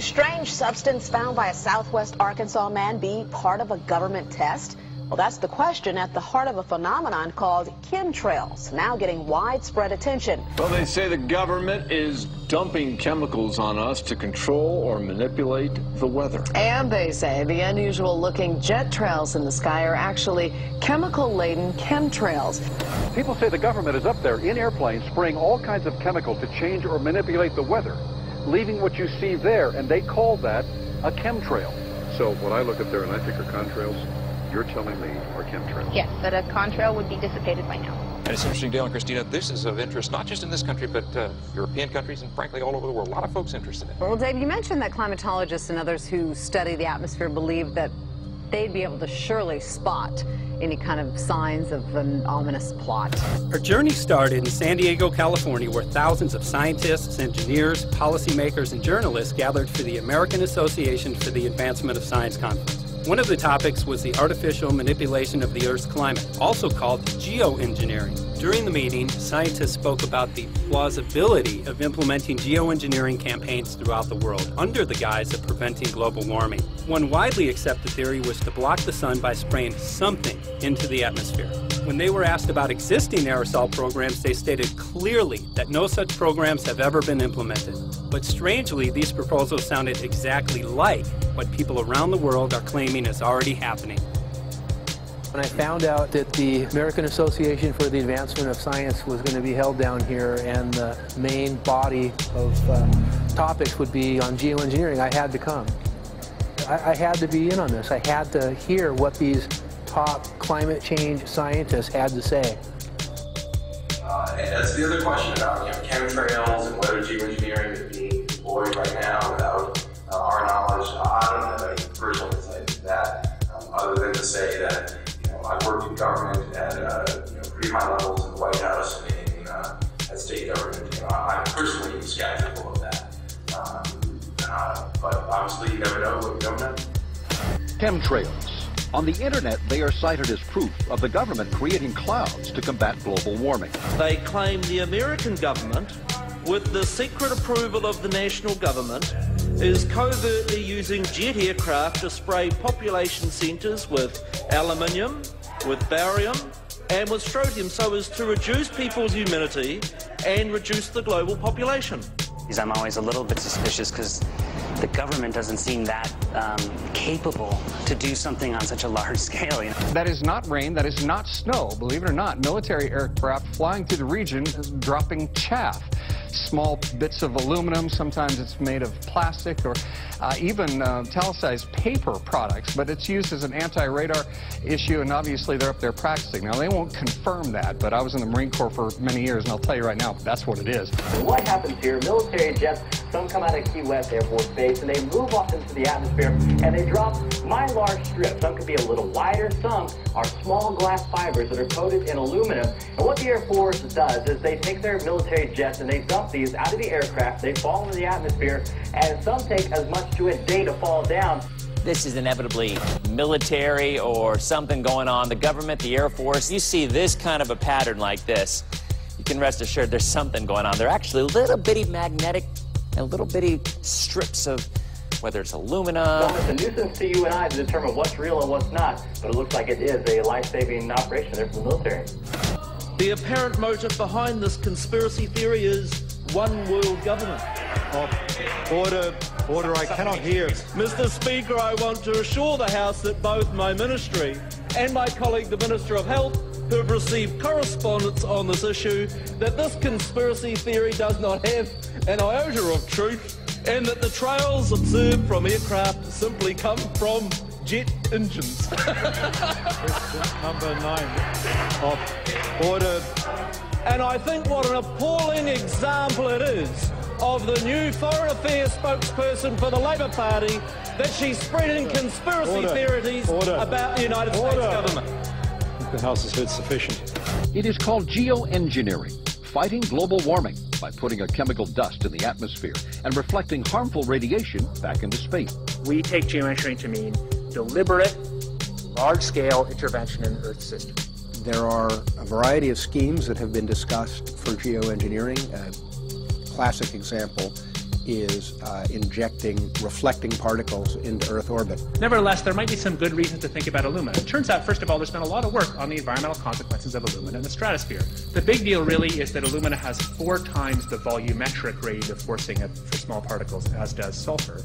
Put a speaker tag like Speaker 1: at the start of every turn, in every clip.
Speaker 1: strange substance found by a southwest Arkansas man be part of a government test? Well, that's the question at the heart of a phenomenon called chemtrails, now getting widespread attention.
Speaker 2: Well, they say the government is dumping chemicals on us to control or manipulate the weather.
Speaker 3: And they say the unusual-looking jet trails in the sky are actually chemical-laden chemtrails.
Speaker 4: People say the government is up there in airplanes spraying all kinds of chemicals to change or manipulate the weather, leaving what you see there, and they call that a chemtrail. So when I look up there and I think are contrails, you're telling me are chemtrails?
Speaker 5: Yes, that a contrail would be dissipated by now.
Speaker 6: And it's interesting, Dale and Christina, this is of interest not just in this country, but European countries and frankly all over the world. A lot of folks interested in it.
Speaker 7: Well, Dave, you mentioned that climatologists and others who study the atmosphere believe that they'd be able to surely spot any kind of signs of an ominous plot.
Speaker 8: Our journey started in San Diego, California, where thousands of scientists, engineers, policymakers, and journalists gathered for the American Association for the Advancement of Science Conference. One of the topics was the artificial manipulation of the Earth's climate, also called geoengineering. During the meeting, scientists spoke about the plausibility of implementing geoengineering campaigns throughout the world under the guise of preventing global warming. One widely accepted theory was to block the sun by spraying something into the atmosphere. When they were asked about existing aerosol programs, they stated clearly that no such programs have ever been implemented. But strangely, these proposals sounded exactly like what people around the world are claiming is already happening.
Speaker 9: When I found out that the American Association for the Advancement of Science was going to be held down here and the main body of topics would be on geoengineering, I had to come. I had to be in on this. I had to hear what these top climate change scientists had to say.
Speaker 10: And that's the other question about chemtrails and whether geoengineering is being deployed right now without our knowledge. I don't have any personal insight into that, other than to say that I've worked in government at pretty high levels in the White House and in at state government. I'm personally skeptical of that. But obviously you never know what you don't know.
Speaker 4: Chemtrails. On the internet, they are cited as proof of the government creating clouds to combat global warming.
Speaker 11: They claim the American government, with the secret approval of the national government, is covertly using jet aircraft to spray population centres with aluminium, with barium and with strontium so as to reduce people's humidity and reduce the global population.
Speaker 12: I'm always a little bit suspicious because the government doesn't seem that capable to do something on such a large scale.
Speaker 13: That is not rain, that is not snow. Believe it or not, military aircraft flying through the region dropping chaff. Small bits of aluminum, sometimes it's made of plastic or even italicized paper products, but it's used as an anti-radar issue, and obviously they're up there practicing. Now, they won't confirm that, but I was in the Marine Corps for many years, and I'll tell you right now, that's what it is.
Speaker 14: And what happens here, military jets, some come out of Key West Air Force Base, and they move off into the atmosphere, and they drop mylar strips. Some could be a little wider, some are small glass fibers that are coated in aluminum. And what the Air Force does is they take their military jets and they dump these out of the aircraft, they fall into the atmosphere, and some take as much to a day to fall down.
Speaker 15: This is inevitably military or something going on. The government, the Air Force, you see this kind of a pattern like this, you can rest assured there's something going on. They're actually little bitty magnetic and little bitty strips of, whether it's aluminum.
Speaker 14: Well, it's a nuisance to you and I to determine what's real and what's not, but it looks like it is a life-saving operation there from the military.
Speaker 11: The apparent motive behind this conspiracy theory is one world government.
Speaker 16: Order, I cannot hear.
Speaker 11: Mr. Speaker, I want to assure the House that both my ministry and my colleague, the Minister of Health, who have received correspondence on this issue, that this conspiracy theory does not have an iota of truth, and that the trails observed from aircraft simply come from jet engines.
Speaker 16: Question number 9. Order.
Speaker 11: And I think what an appalling example it is of the new Foreign Affairs spokesperson for the Labour Party that she's spreading conspiracy theories about the United States government.
Speaker 16: The House has heard sufficient.
Speaker 4: It is called geoengineering, fighting global warming by putting a chemical dust in the atmosphere and reflecting harmful radiation back into space.
Speaker 17: We take geoengineering to mean deliberate, large-scale intervention in the Earth's system.
Speaker 18: There are a variety of schemes that have been discussed for geoengineering. A classic example is injecting reflecting particles into Earth orbit.
Speaker 17: Nevertheless, there might be some good reasons to think about alumina. It turns out, first of all, there's been a lot of work on the environmental consequences of alumina in the stratosphere. The big deal really is that alumina has 4 times the volumetric rate of forcing for small particles as does sulfur.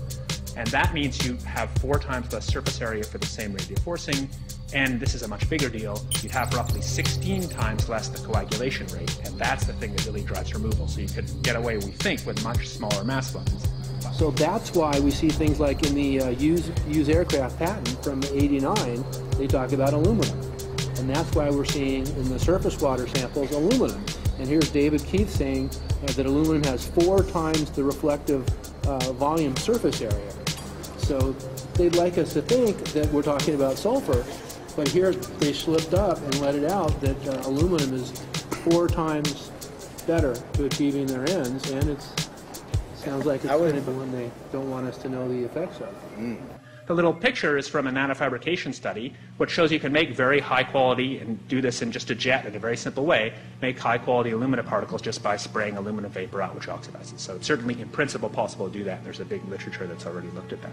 Speaker 17: And that means you have 4 times less surface area for the same rate of forcing. And this is a much bigger deal. You'd have roughly 16 times less the coagulation rate. And that's the thing that really drives removal. So you could get away, we think, with much smaller mass fluxes.
Speaker 9: So that's why we see things like in the used aircraft patent from '89, they talk about aluminum. And that's why we're seeing in the surface water samples aluminum. And here's David Keith saying that aluminum has 4 times the reflective volume surface area. So they'd like us to think that we're talking about sulfur, but here they slipped up and let it out that aluminum is 4 times better to achieving their ends, and it sounds like it's kind of the one they don't want us to know the effects of.
Speaker 17: The little picture is from a nanofabrication study, which shows you can make very high quality, and do this in just a jet in a very simple way, make high quality alumina particles just by spraying aluminum vapor out, which oxidizes. So it's certainly in principle possible to do that, and there's a big literature that's already looked at that.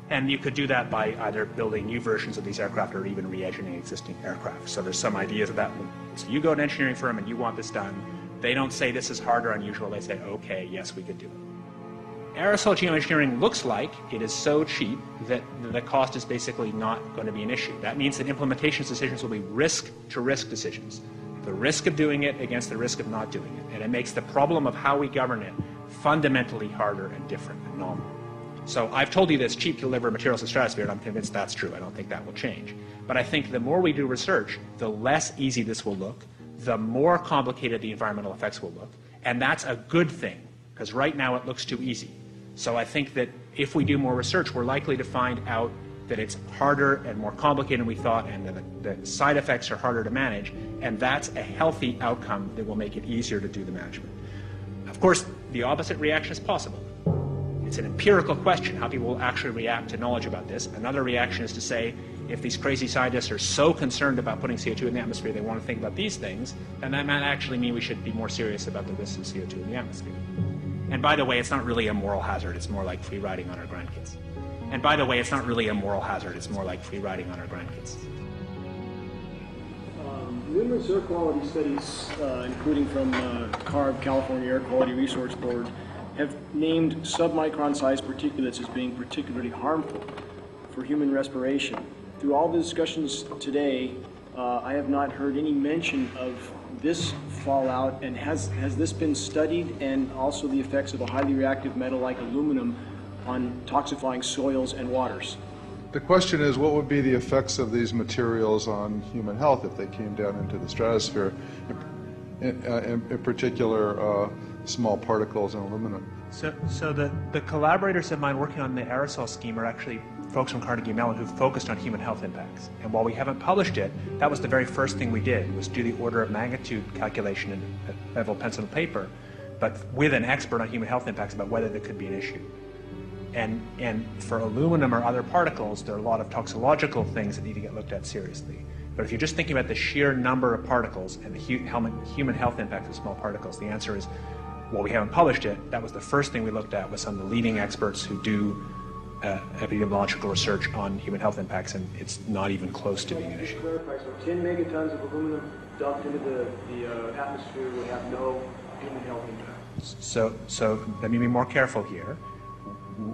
Speaker 17: And you could do that by either building new versions of these aircraft or even re-engineering existing aircraft. So there's some ideas of that. So you go to an engineering firm and you want this done. They don't say this is hard or unusual. They say, okay, yes, we could do it. Aerosol geoengineering looks like it is so cheap that the cost is basically not going to be an issue. That means that implementation decisions will be risk-to-risk decisions. The risk of doing it against the risk of not doing it. And it makes the problem of how we govern it fundamentally harder and different and novel. So I've told you that it's cheap to deliver materials to the stratosphere, and I'm convinced that's true. I don't think that will change. But I think the more we do research, the less easy this will look, the more complicated the environmental effects will look. And that's a good thing, because right now it looks too easy. So I think that if we do more research, we're likely to find out that it's harder and more complicated than we thought, and that the side effects are harder to manage, and that's a healthy outcome that will make it easier to do the management. Of course, the opposite reaction is possible. It's an empirical question, how people will actually react to knowledge about this. Another reaction is to say, if these crazy scientists are so concerned about putting CO2 in the atmosphere, they want to think about these things, then that might actually mean we should be more serious about the risks of CO2 in the atmosphere. And by the way, it's not really a moral hazard, it's more like free riding on our grandkids. And by the way, it's not really a moral hazard, it's more like free riding on our grandkids.
Speaker 19: Numerous air quality studies, including from CARB, California Air Quality Resource Board, have named submicron-sized particulates as being particularly harmful for human respiration. Through all the discussions today, I have not heard any mention of this fallout, and has this been studied, and also the effects of a highly reactive metal like aluminum on toxifying soils and waters?
Speaker 20: The question is, what would be the effects of these materials on human health if they came down into the stratosphere, in particular small particles and aluminum?
Speaker 17: So the collaborators of mine working on the aerosol scheme are actually folks from Carnegie Mellon who focused on human health impacts. And while we haven't published it, that was the very first thing we did, was do the order of magnitude calculation in level pencil and paper, but with an expert on human health impacts about whether there could be an issue. And for aluminum or other particles, there are a lot of toxicological things that need to get looked at seriously. But if you're just thinking about the sheer number of particles and the human health impact of small particles, the answer is, well, we haven't published it. That was the first thing we looked at with some of the leading experts who do epidemiological research on human health impacts, and it's not even close to being an issue.
Speaker 19: Clarify, so 10 megatons of aluminum dumped into the atmosphere would have no human health impact.
Speaker 17: So let me be more careful here.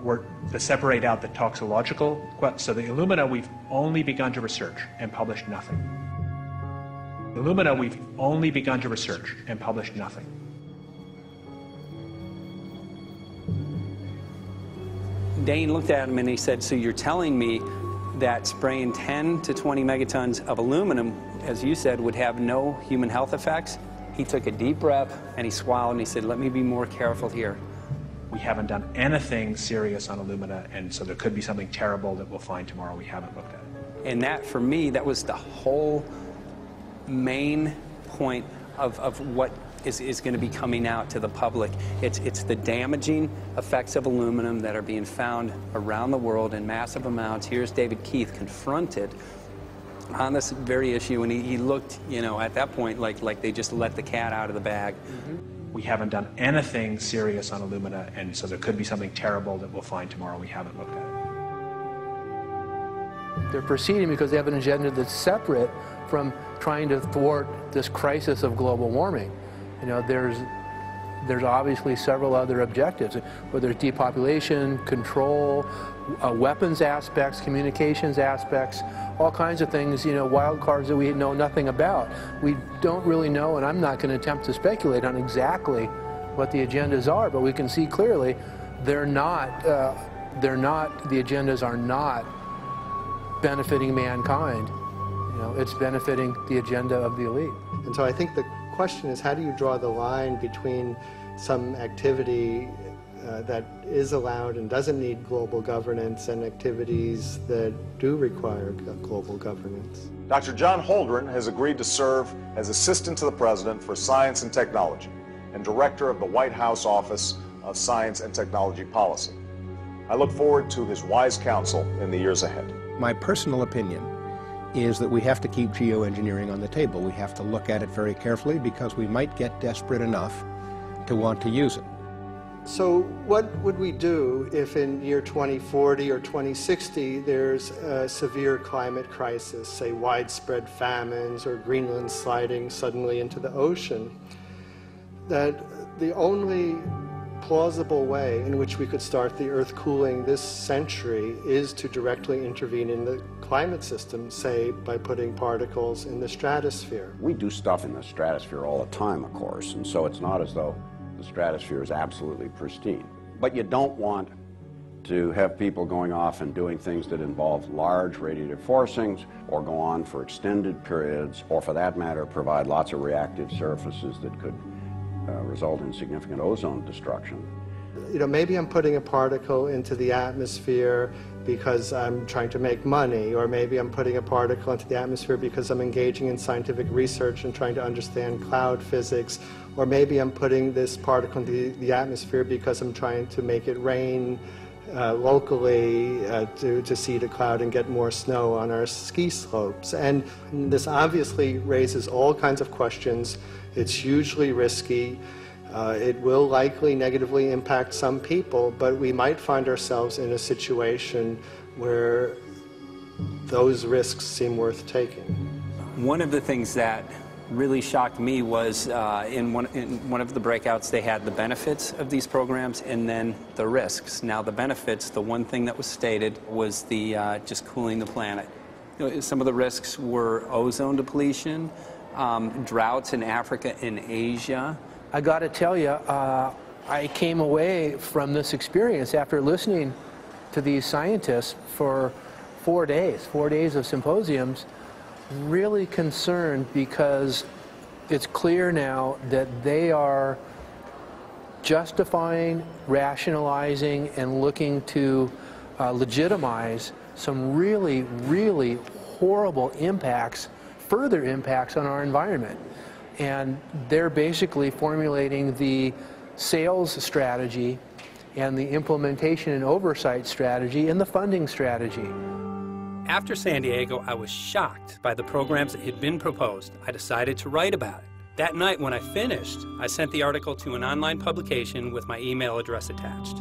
Speaker 17: We're to separate out the toxicological. So the alumina, we've only begun to research and published nothing. Alumina, we've only begun to research and published nothing.
Speaker 21: Dane looked at him and he said, so you're telling me that spraying 10 to 20 megatons of aluminum, as you said, would have no human health effects? He took a deep breath and he swallowed and he said, let me be more careful here.
Speaker 17: We haven't done anything serious on alumina, and so there could be something terrible that we'll find tomorrow we haven't looked at.
Speaker 21: And that, for me, that was the whole main point of what is going to be coming out to the public. It's the damaging effects of aluminum that are being found around the world in massive amounts. Here's David Keith confronted on this very issue, and he looked, you know, at that point like they just let the cat out of the bag.
Speaker 17: Mm-hmm. we haven't done anything serious on Illumina, and so there could be something terrible that we'll find tomorrow. We haven't looked at it.
Speaker 9: They're proceeding because they have an agenda that's separate from trying to thwart this crisis of global warming. You know, there's obviously several other objectives, whether it's depopulation, control, weapons aspects, communications aspects, all kinds of things, you know, wild cards that we know nothing about. We don't really know, and I'm not going to attempt to speculate on exactly what the agendas are, but we can see clearly the agendas are not benefiting mankind. You know, it's benefiting the agenda of the elite.
Speaker 1: And so I think the question is, how do you draw the line between some activity that is allowed and doesn't need global governance and activities that do require global governance?
Speaker 22: Dr. John Holdren has agreed to serve as Assistant to the President for Science and Technology and Director of the White House Office of Science and Technology Policy. I look forward to his wise counsel in the years ahead.
Speaker 18: My personal opinion is that we have to keep geoengineering on the table. We have to look at it very carefully because we might get desperate enough to want to use it.
Speaker 1: So what would we do if in year 2040 or 2060 there's a severe climate crisis, say widespread famines or Greenland sliding suddenly into the ocean? That the only plausible way in which we could start the Earth cooling this century is to directly intervene in the climate system, say by putting particles in the stratosphere.
Speaker 23: We do stuff in the stratosphere all the time, of course, and so it's not as though the stratosphere is absolutely pristine. But you don't want to have people going off and doing things that involve large radiative forcings or go on for extended periods, or for that matter provide lots of reactive surfaces that could result in significant ozone destruction.
Speaker 1: You know, maybe I'm putting a particle into the atmosphere because I'm trying to make money, or maybe I'm putting a particle into the atmosphere because I'm engaging in scientific research and trying to understand cloud physics, or maybe I'm putting this particle into the atmosphere because I'm trying to make it rain locally to seed a cloud and get more snow on our ski slopes. And this obviously raises all kinds of questions. It's hugely risky. It will likely negatively impact some people, but we might find ourselves in a situation where those risks seem worth taking.
Speaker 21: One of the things that really shocked me was in one of the breakouts they had the benefits of these programs and then the risks. Now the benefits, the one thing that was stated was the just cooling the planet. You know, some of the risks were ozone depletion, droughts in Africa and Asia.
Speaker 9: I got to tell you, I came away from this experience after listening to these scientists for 4 days of symposiums, really concerned because it's clear now that they are justifying, rationalizing, and looking to legitimize some really, really horrible impacts, further impacts on our environment. And they're basically formulating the sales strategy and the implementation and oversight strategy and the funding strategy.
Speaker 8: After San Diego, I was shocked by the programs that had been proposed. I decided to write about it. That night when I finished, I sent the article to an online publication with my email address attached.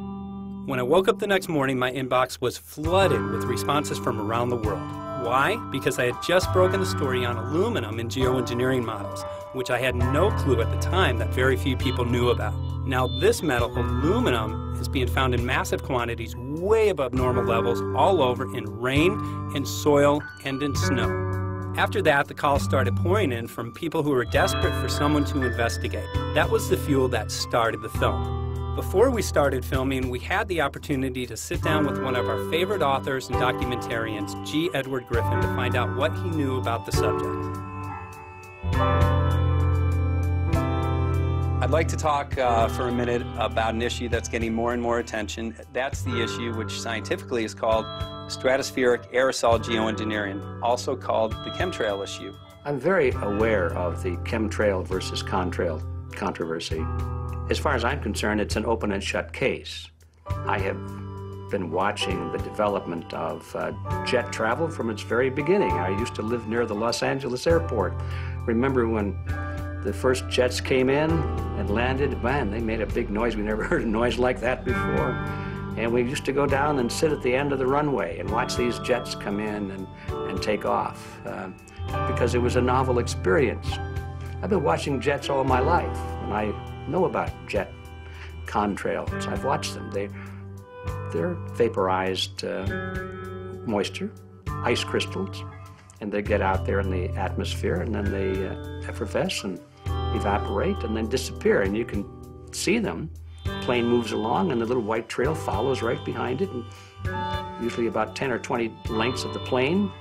Speaker 8: When I woke up the next morning, my inbox was flooded with responses from around the world. Why? Because I had just broken the story on aluminum in geoengineering models, which I had no clue at the time that very few people knew about. Now this metal, aluminum, is being found in massive quantities way above normal levels all over in rain, in soil, and in snow. After that, the calls started pouring in from people who were desperate for someone to investigate. That was the fuel that started the film. Before we started filming, we had the opportunity to sit down with one of our favorite authors and documentarians, G. Edward Griffin, to find out what he knew about the subject. I'd like to talk for a minute about an issue that's getting more and more attention. That's the issue which scientifically is called stratospheric aerosol geoengineering, also called the chemtrail issue.
Speaker 24: I'm very aware of the chemtrail versus contrail controversy. As far as I'm concerned, it's an open and shut case. I have been watching the development of jet travel from its very beginning. I used to live near the Los Angeles airport. Remember when the first jets came in and landed, man, they made a big noise. We never heard a noise like that before. And we used to go down and sit at the end of the runway and watch these jets come in and take off because it was a novel experience. I've been watching jets all my life, and I know about jet contrails. I've watched them. They're vaporized moisture, ice crystals, and they get out there in the atmosphere, and then they effervesce and evaporate and then disappear, and you can see them. Plane moves along, and the little white trail follows right behind it, and usually about 10 or 20 lengths of the plane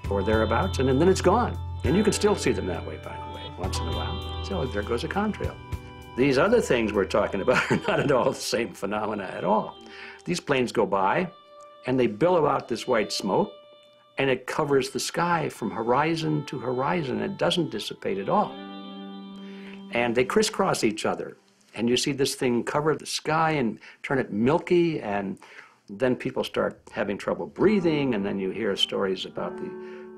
Speaker 24: or thereabouts, and then it's gone. And you can still see them that way, by the way, once in a while. So there goes a contrail. These other things we're talking about are not at all the same phenomena at all. These planes go by, and they billow out this white smoke, and it covers the sky from horizon to horizon. It doesn't dissipate at all. And they crisscross each other. And you see this thing cover the sky and turn it milky, and then people start having trouble breathing, and then you hear stories about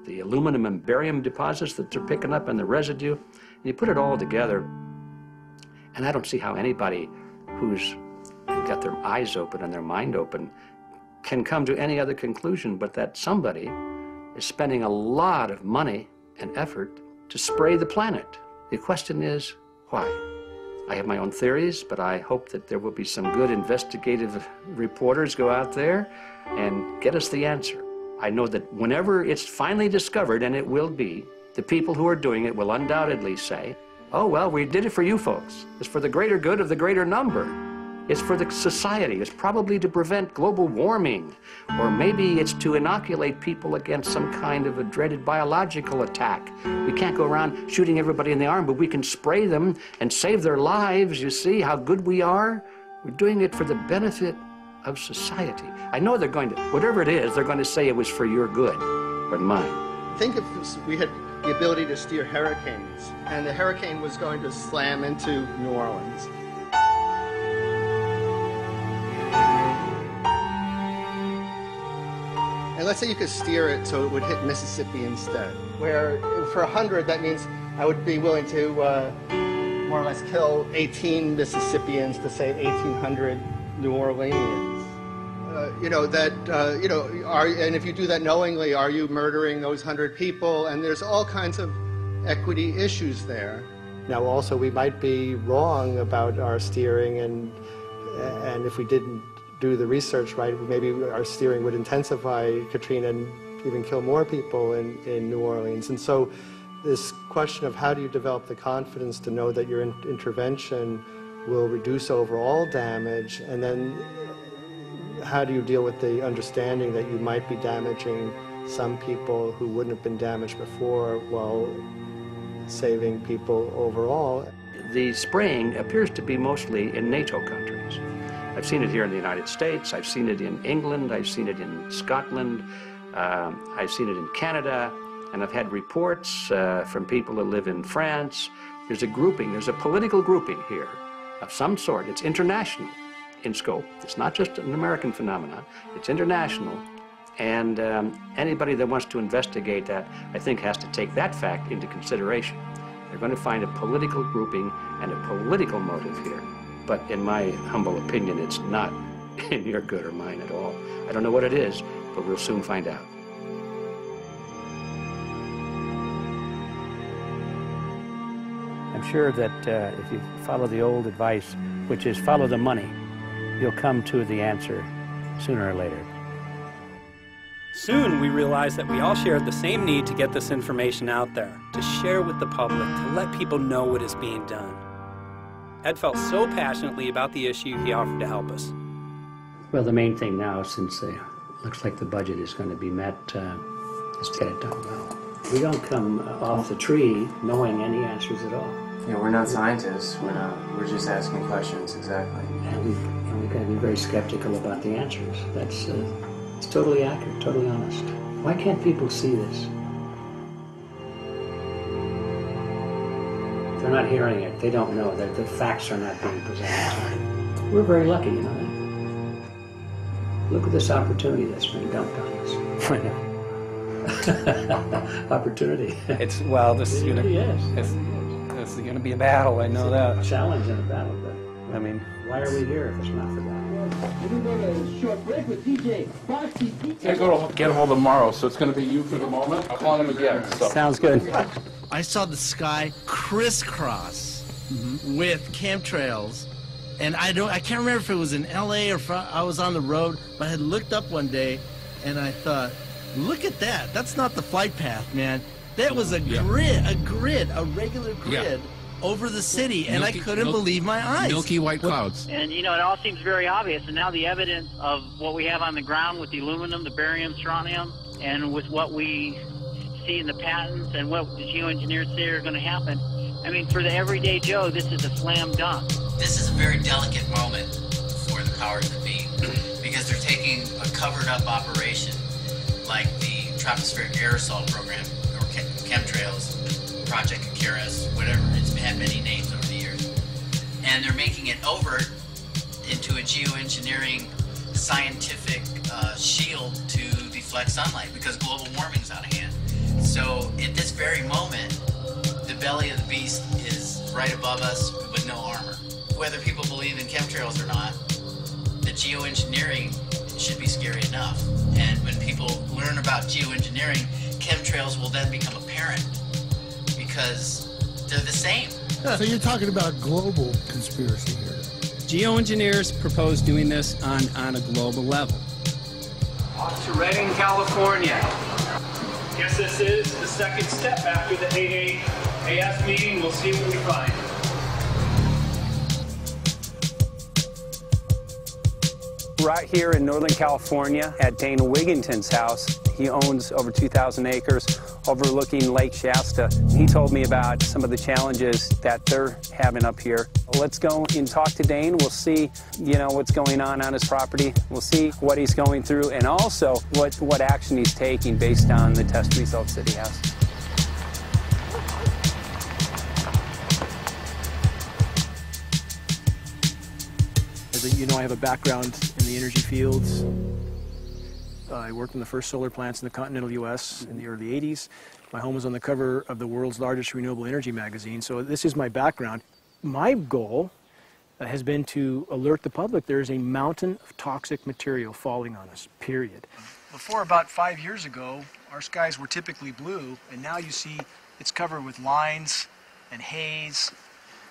Speaker 24: the aluminum and barium deposits that they're picking up and the residue. And you put it all together, and I don't see how anybody who's got their eyes open and their mind open can come to any other conclusion but that somebody is spending a lot of money and effort to spray the planet. The question is, why? I have my own theories, but I hope that there will be some good investigative reporters go out there and get us the answer. I know that whenever it's finally discovered, and it will be, the people who are doing it will undoubtedly say, oh, well, we did it for you folks. It's for the greater good of the greater number. It's for the society. It's probably to prevent global warming. Or maybe it's to inoculate people against some kind of a dreaded biological attack. We can't go around shooting everybody in the arm, but we can spray them and save their lives. You see how good we are? We're doing it for the benefit of society. I know they're going to, whatever it is, they're going to say it was for your good, but mine.
Speaker 1: Think if we had the ability to steer hurricanes, and the hurricane was going to slam into New Orleans. And let's say you could steer it so it would hit Mississippi instead, where for 100, that means I would be willing to more or less kill 18 Mississippians to save 1,800 New Orleanians. And if you do that knowingly, are you murdering those 100 people? And there's all kinds of equity issues there. Now, also, we might be wrong about our steering, and if we didn't do the research right, maybe our steering would intensify Katrina and even kill more people in New Orleans. And so this question of how do you develop the confidence to know that your intervention will reduce overall damage, and then how do you deal with the understanding that you might be damaging some people who wouldn't have been damaged before while saving people overall?
Speaker 24: The spraying appears to be mostly in NATO countries. I've seen it here in the United States, I've seen it in England, I've seen it in Scotland, I've seen it in Canada, and I've had reports from people who live in France. There's a grouping, there's a political grouping here of some sort. It's international in scope. It's not just an American phenomenon, it's international. And anybody that wants to investigate that, I think, has to take that fact into consideration. They're going to find a political grouping and a political motive here. But in my humble opinion, it's not in your good or mine at all. I don't know what it is, but we'll soon find out. I'm sure that if you follow the old advice, which is follow the money, you'll come to the answer sooner or later.
Speaker 8: Soon we realized that we all shared the same need to get this information out there, to share with the public, to let people know what is being done. Ed felt so passionately about the issue, he offered to help us.
Speaker 24: Well, the main thing now, since it looks like the budget is going to be met, is to get it done well. We don't come off the tree knowing any answers at all.
Speaker 2: Yeah, we're not scientists. We're just asking questions, exactly.
Speaker 24: And we've got to be very skeptical about the answers. That's it's totally accurate, totally honest. Why can't people see this? They're not hearing it. They don't know that the facts are not being presented. We're very lucky, you know that. Look at this opportunity that's been dumped on us.
Speaker 21: I know.
Speaker 24: Opportunity.
Speaker 21: It's, well, this,
Speaker 24: It really is.
Speaker 21: This obviously going to be a battle, I know that.
Speaker 24: Challenge and a battle, but I mean, why are we here if it's not for that?
Speaker 3: We're going to short break with DJ Foxy.
Speaker 5: I go to get hold tomorrow, so it's going to be you for the moment. I'll call him again. So.
Speaker 21: Sounds good.
Speaker 6: I saw the sky crisscross with chemtrails, and I can't remember if it was in LA or I was on the road, but I had looked up one day, and I thought, look at that. That's not the flight path, man. That was a grid, a regular grid. Over the city, and I couldn't believe my eyes.
Speaker 5: Milky white clouds.
Speaker 7: And, you know, it all seems very obvious, and now the evidence of what we have on the ground with the aluminum, the barium, strontium, and with what we see in the patents and what the geoengineers say are going to happen, I mean, for the everyday Joe, this is a slam dunk.
Speaker 25: This is a very delicate moment for the powers that be, because they're taking a covered-up operation like the tropospheric aerosol program, or chemtrails, Project Icarus, whatever, it's had many names over the years. And they're making it overt into a geoengineering scientific shield to deflect sunlight because global warming's out of hand. So at this very moment, the belly of the beast is right above us with no armor. Whether people believe in chemtrails or not, the geoengineering should be scary enough. And when people learn about geoengineering, chemtrails will then become apparent, because they're the same.
Speaker 3: So you're talking about global conspiracy here.
Speaker 8: Geoengineers propose doing this on a global level.
Speaker 26: Off to Redding, California. Guess this is the second step after the 8 AF meeting. We'll see what we find.
Speaker 21: Right here in Northern California at Dana Wigington's house. He owns over 2,000 acres overlooking Lake Shasta. He told me about some of the challenges that they're having up here. Let's go and talk to Dane. We'll see, what's going on his property. We'll see what he's going through, and also what action he's taking based on the test results that he has.
Speaker 19: As you know, I have a background in the energy fields. I worked in the first solar plants in the continental U.S. in the early 80s. My home was on the cover of the world's largest renewable energy magazine, so this is my background. My goal has been to alert the public there is a mountain of toxic material falling on us, period. Before about 5 years ago, our skies were typically blue, and now you see it's covered with lines and haze,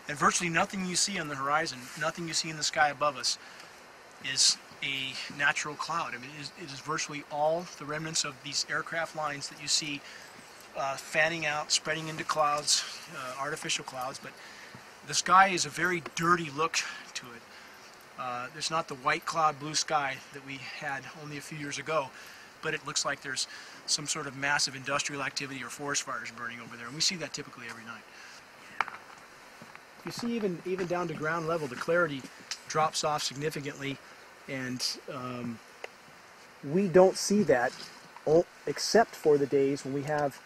Speaker 19: and virtually nothing you see on the horizon, nothing you see in the sky above us is a natural cloud. I mean, it is virtually all the remnants of these aircraft lines that you see fanning out, spreading into clouds, artificial clouds, but the sky is a very dirty look to it. There's not the white cloud blue sky that we had only a few years ago, but it looks like there's some sort of massive industrial activity or forest fires burning over there, and we see that typically every night. You see even down to ground level, the clarity drops off significantly, and we don't see that except for the days when we have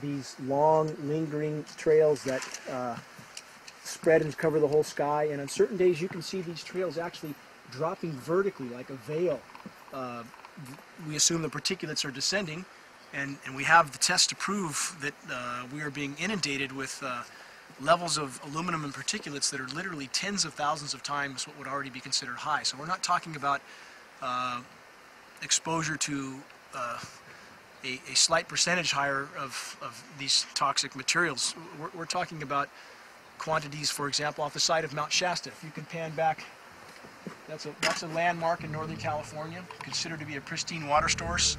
Speaker 19: these long, lingering trails that spread and cover the whole sky, and on certain days you can see these trails actually dropping vertically like a veil. We assume the particulates are descending, and we have the tests to prove that we are being inundated with levels of aluminum and particulates that are literally tens of thousands of times what would already be considered high. So we're not talking about exposure to a slight percentage higher of these toxic materials. We're talking about quantities, for example, off the side of Mount Shasta. If you can pan back, that's a landmark in Northern California, considered to be a pristine water source.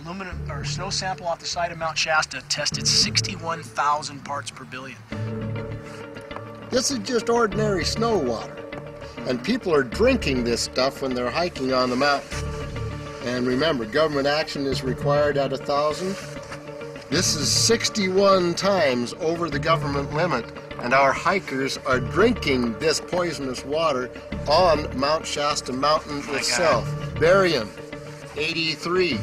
Speaker 19: Aluminum or snow sample off the side of Mount Shasta tested 61,000 parts per billion.
Speaker 3: This is just ordinary snow water, and people are drinking this stuff when they're hiking on the mountain. And remember, government action is required at 1,000. This is 61 times over the government limit, and our hikers are drinking this poisonous water on Mount Shasta Mountain itself. Barium, 83.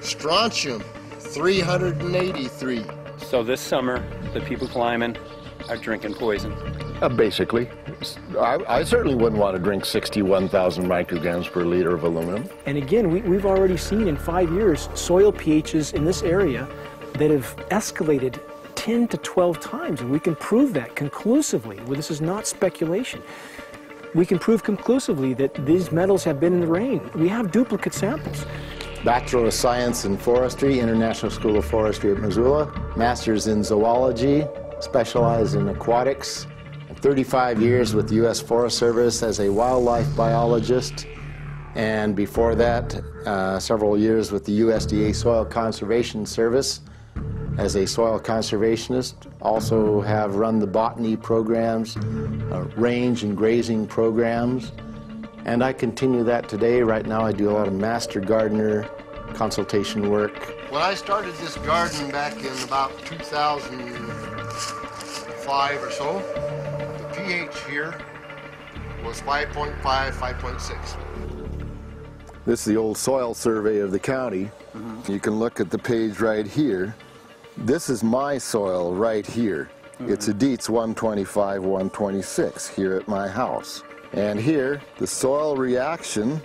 Speaker 3: Strontium, 383.
Speaker 21: So this summer, the people climbing are drinking poison.
Speaker 27: Basically. I certainly wouldn't want to drink 61,000 micrograms per liter of aluminum.
Speaker 19: And again, we've already seen in 5 years soil pHs in this area that have escalated
Speaker 9: 10 to 12 times, and we can prove that conclusively. Well, this is not speculation. We can prove conclusively that these metals have been in the rain. We have duplicate samples.
Speaker 10: Bachelor of Science in Forestry, International School of Forestry at Missoula. Master's in Zoology, specialized in aquatics. 35 years with the U.S. Forest Service as a wildlife biologist. And before that, several years with the USDA Soil Conservation Service as a soil conservationist. Also have run the botany programs, range and grazing programs. And I continue that today. Right now I do a lot of master gardener consultation work.
Speaker 3: When I started this garden back in about 2005 or so, the pH here was 5.5, 5.6.
Speaker 27: This is the old soil survey of the county. You can look at the page right here. This is my soil right here. It's a Dietz 125, 126 here at my house. And here, the soil reaction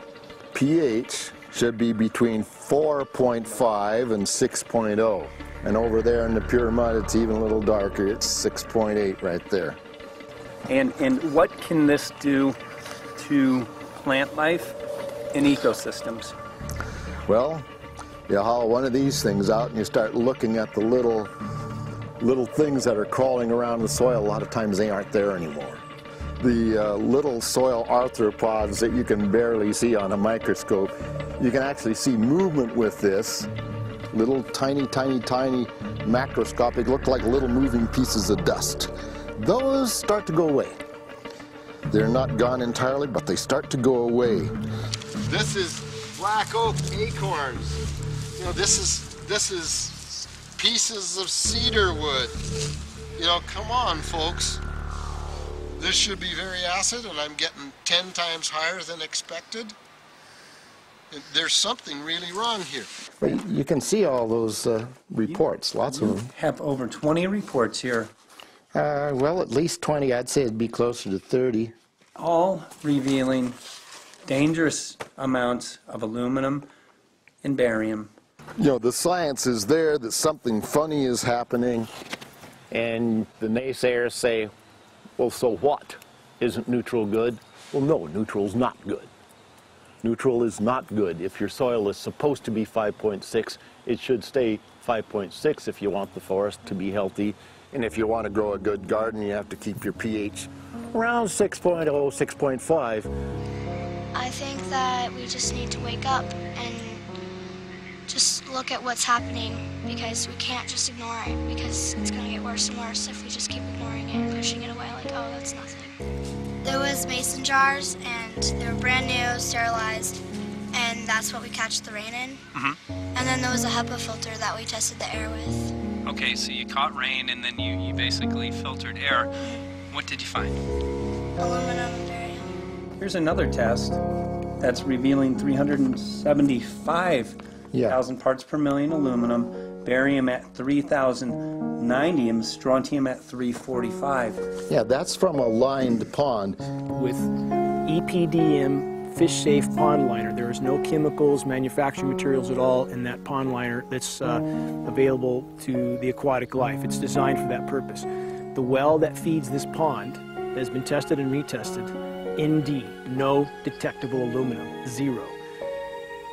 Speaker 27: pH should be between 4.5 and 6.0. And over there in the pure mud, it's even a little darker. It's 6.8 right there.
Speaker 21: And what can this do to plant life and ecosystems?
Speaker 27: Well, you haul one of these things out and you start looking at the little things that are crawling around the soil. A lot of times they aren't there anymore. The little soil arthropods that you can barely see on a microscope, you can actually see movement with this. Little tiny, tiny, tiny macroscopic, look like little moving pieces of dust. Those start to go away. They're not gone entirely, but they start to go away.
Speaker 3: This is black oak acorns. You know, this is pieces of cedar wood. You know, come on, folks. This should be very acid, and I'm getting 10 times higher than expected. There's something really wrong here.
Speaker 10: Well, you can see all those reports, lots of them.
Speaker 21: Have over 20 reports here.
Speaker 10: Well, at least 20. I'd say it'd be closer to 30.
Speaker 21: All revealing dangerous amounts of aluminum and barium.
Speaker 27: You know, the science is there that something funny is happening.
Speaker 18: And the naysayers say, well, so what? Isn't neutral good? Well, no, neutral's not good. Neutral is not good. If your soil is supposed to be 5.6, it should stay 5.6 if you want the forest to be healthy. And if you want to grow a good garden, you have to keep your pH around 6.0, 6.5.
Speaker 11: I think that we just need to wake up and just look at what's happening, because we can't just ignore it, because it's going to get worse and worse if we just keep ignoring it and pushing it away like, oh, that's nothing. There was mason jars, and they were brand new, sterilized, and that's what we catch the rain in. And then there was a HEPA filter that we tested the air with.
Speaker 21: Okay, so you caught rain and then you basically filtered air. What did you find?
Speaker 11: Aluminum and barium.
Speaker 21: Here's another test that's revealing 375,000 parts per million aluminum, barium at 3,090, and strontium at 345.
Speaker 27: Yeah, that's from a lined pond.
Speaker 9: With EPDM fish-safe pond liner. There is no chemicals, manufacturing materials at all in that pond liner that's available to the aquatic life. It's designed for that purpose. The well that feeds this pond has been tested and retested. ND, no detectable aluminum, 0.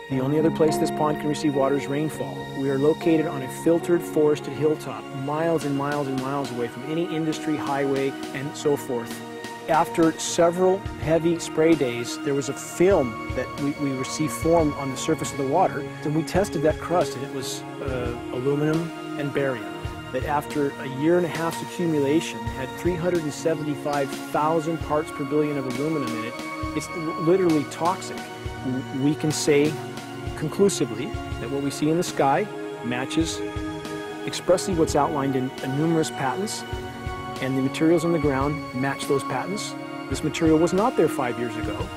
Speaker 9: The only other place this pond can receive water is rainfall. We are located on a filtered, forested hilltop, miles and miles and miles away from any industry, highway, and so forth. After several heavy spray days, there was a film that we received formed on the surface of the water, and we tested that crust, and it was aluminum and barium. That after a year and a half's accumulation had 375,000 parts per billion of aluminum in it. It's literally toxic. We can say conclusively that what we see in the sky matches expressly what's outlined in numerous patents, and the materials on the ground match those patents. This material was not there 5 years ago.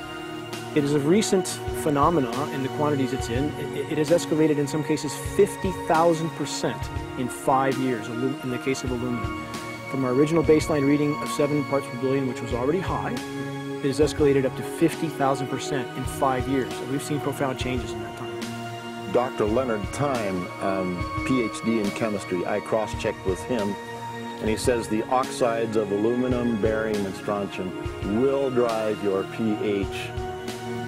Speaker 9: It is a recent phenomenon in the quantities it's in. It has escalated in some cases 50,000% in 5 years in the case of aluminum. From our original baseline reading of 7 parts per billion, which was already high, it has escalated up to 50,000% in 5 years. So we've seen profound changes in that time.
Speaker 27: Dr. Leonard Time, PhD in chemistry, I cross-checked with him
Speaker 18: And he says the oxides of aluminum, barium, and strontium will drive your pH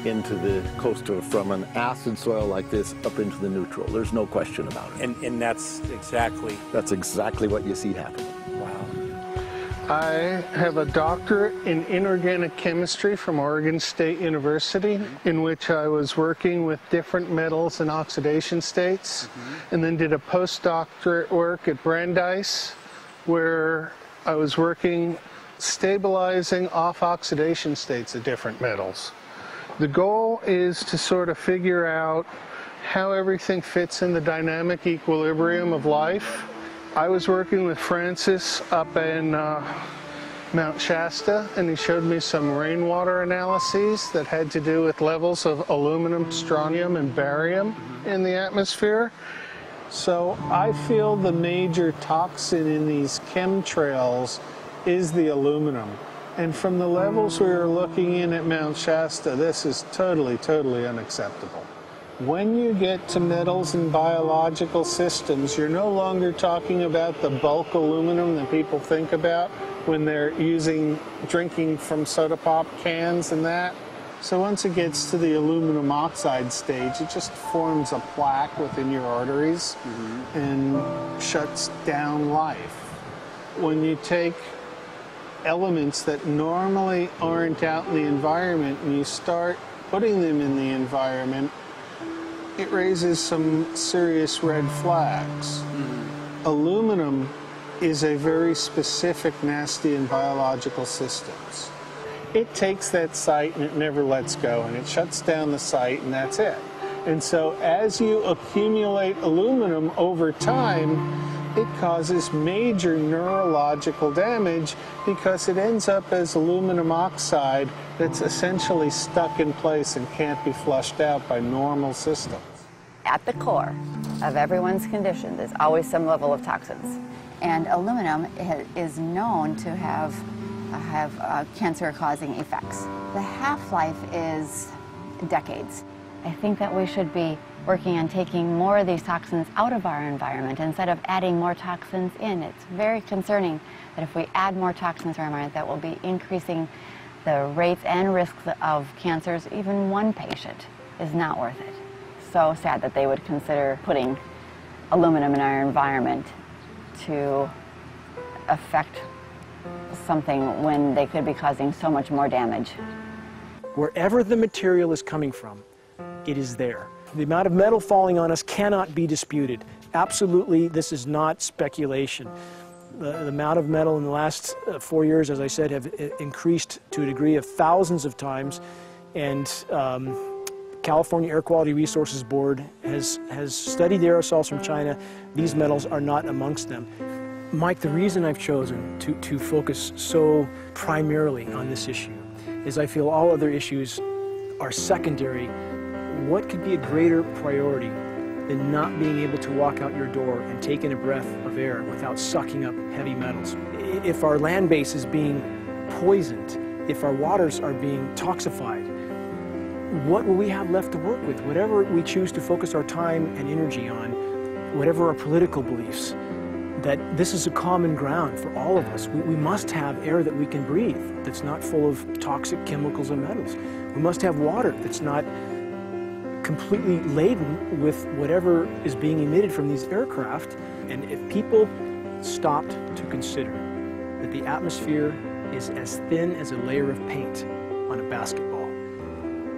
Speaker 18: into the coastal, from an acid soil like this up into the neutral. There's no question about it.
Speaker 21: And that's exactly...
Speaker 18: That's exactly what you see happening.
Speaker 21: Wow.
Speaker 4: I have a doctorate in inorganic chemistry from Oregon State University, in which I was working with different metals and oxidation states, and then did a postdoctorate work at Brandeis, where I was working stabilizing off oxidation states of different metals. The goal is to sort of figure out how everything fits in the dynamic equilibrium of life. I was working with Francis up in Mount Shasta, and he showed me some rainwater analyses that had to do with levels of aluminum, strontium, and barium in the atmosphere. So I feel the major toxin in these chemtrails is the aluminum. And from the levels we were looking in at Mount Shasta, this is totally, totally unacceptable. When you get to metals and biological systems, you're no longer talking about the bulk aluminum that people think about when they're drinking from soda pop cans and that. So once it gets to the aluminum oxide stage, it just forms a plaque within your arteries and shuts down life. When you take elements that normally aren't out in the environment and you start putting them in the environment, it raises some serious red flags. Aluminum is a very specific nasty in biological systems. It takes that site and it never lets go, and it shuts down the site, and that's it. And so as you accumulate aluminum over time, it causes major neurological damage because it ends up as aluminum oxide that's essentially stuck in place and can't be flushed out by normal systems.
Speaker 12: At the core of everyone's condition, there's always some level of toxins. And aluminum is known to have cancer-causing effects. The half-life is decades. I think that we should be working on taking more of these toxins out of our environment instead of adding more toxins in. It's very concerning that if we add more toxins to our environment, that will be increasing the rates and risks of cancers. Even one patient is not worth it. So sad that they would consider putting aluminum in our environment to affect something when they could be causing so much more damage.
Speaker 13: Wherever the material is coming from, it is there. The amount of metal falling on us cannot be disputed. Absolutely, this is not speculation. The amount of metal in the last 4 years, as I said, have increased to a degree of thousands of times, and California Air Quality Resources Board has studied the aerosols from China. These metals are not amongst them. Mike, the reason I've chosen to focus so primarily on this issue is I feel all other issues are secondary. What could be a greater priority than not being able to walk out your door and take in a breath of air without sucking up heavy metals? If our land base is being poisoned, if our waters are being toxified, what will we have left to work with? Whatever we choose to focus our time and energy on, whatever our political beliefs, that this is a common ground for all of us. We must have air that we can breathe that's not full of toxic chemicals and metals. We must have water that's not completely laden with whatever is being emitted from these aircraft. And if people stopped to consider that the atmosphere is as thin as a layer of paint on a basketball,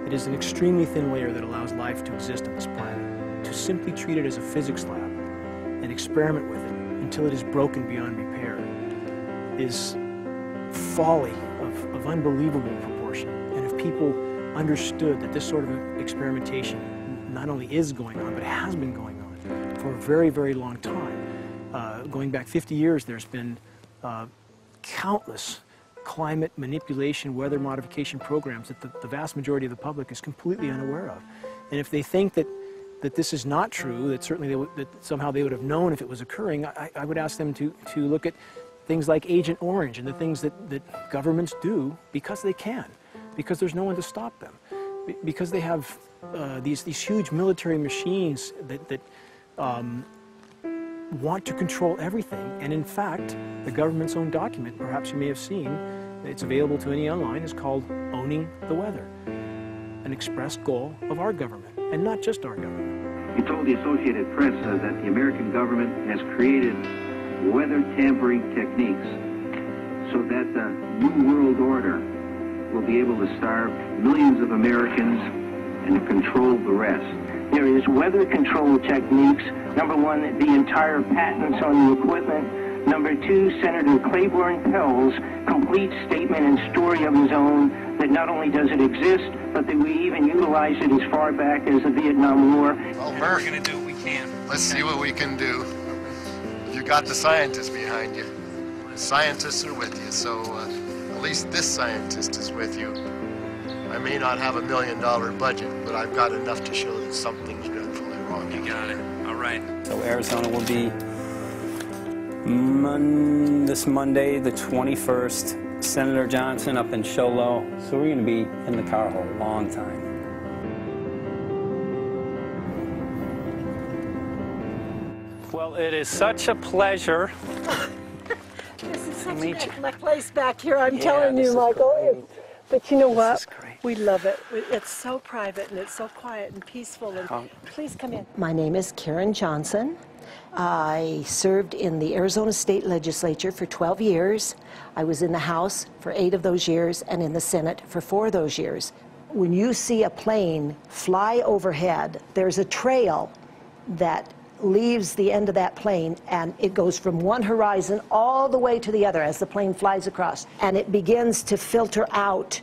Speaker 13: it is an extremely thin layer that allows life to exist on this planet, to simply treat it as a physics lab and experiment with it until it is broken beyond repair is folly of unbelievable proportion. And if people understood that this sort of experimentation not only is going on, but has been going on for a very, very long time. Going back 50 years, there's been countless climate manipulation, weather modification programs that the vast majority of the public is completely unaware of. And if they think that this is not true, that certainly that somehow they would have known if it was occurring, I would ask them to look at things like Agent Orange and the things that governments do because they can, because there's no one to stop them, because they have these huge military machines that want to control everything. And in fact, the government's own document, perhaps you may have seen, it's available to any online, is called Owning the Weather, an expressed goal of our government, and not just our government.
Speaker 14: He told the Associated Press that the American government has created weather tampering techniques so that the New World Order will be able to starve millions of Americans and control the rest. There is weather control techniques. Number one, the entire patents on the equipment. Number two, Senator Claiborne Pell's complete statement and story of his own that not only does it exist, but that we even utilized it as far back as the Vietnam War.
Speaker 3: Well,
Speaker 21: And we're going to do what we can.
Speaker 3: let's see what we can do. You got the scientists behind you. The scientists are with you, so at least this scientist is with you. I may not have $1 million budget, but I've got enough to show that something's dreadfully wrong.
Speaker 21: You got it. All right.
Speaker 8: So Arizona will be this Monday, the 21st. Senator Johnson up in Show Low. So we're going to be in the car a long time. Well, it is such a pleasure.
Speaker 15: This is such
Speaker 8: Meet
Speaker 15: an excellent place back here, I'm
Speaker 8: Yeah,
Speaker 15: telling
Speaker 8: this
Speaker 15: you,
Speaker 8: is
Speaker 15: Michael. But you know
Speaker 8: This is
Speaker 15: what?
Speaker 8: great.
Speaker 15: We love it. It's so private and it's so quiet and peaceful. And please come in. My name is Karen Johnson. I served in the Arizona State Legislature for 12 years. I was in the House for 8 of those years and in the Senate for 4 of those years. When you see a plane fly overhead, there's a trail that leaves the end of that plane, and it goes from one horizon all the way to the other as the plane flies across, and it begins to filter out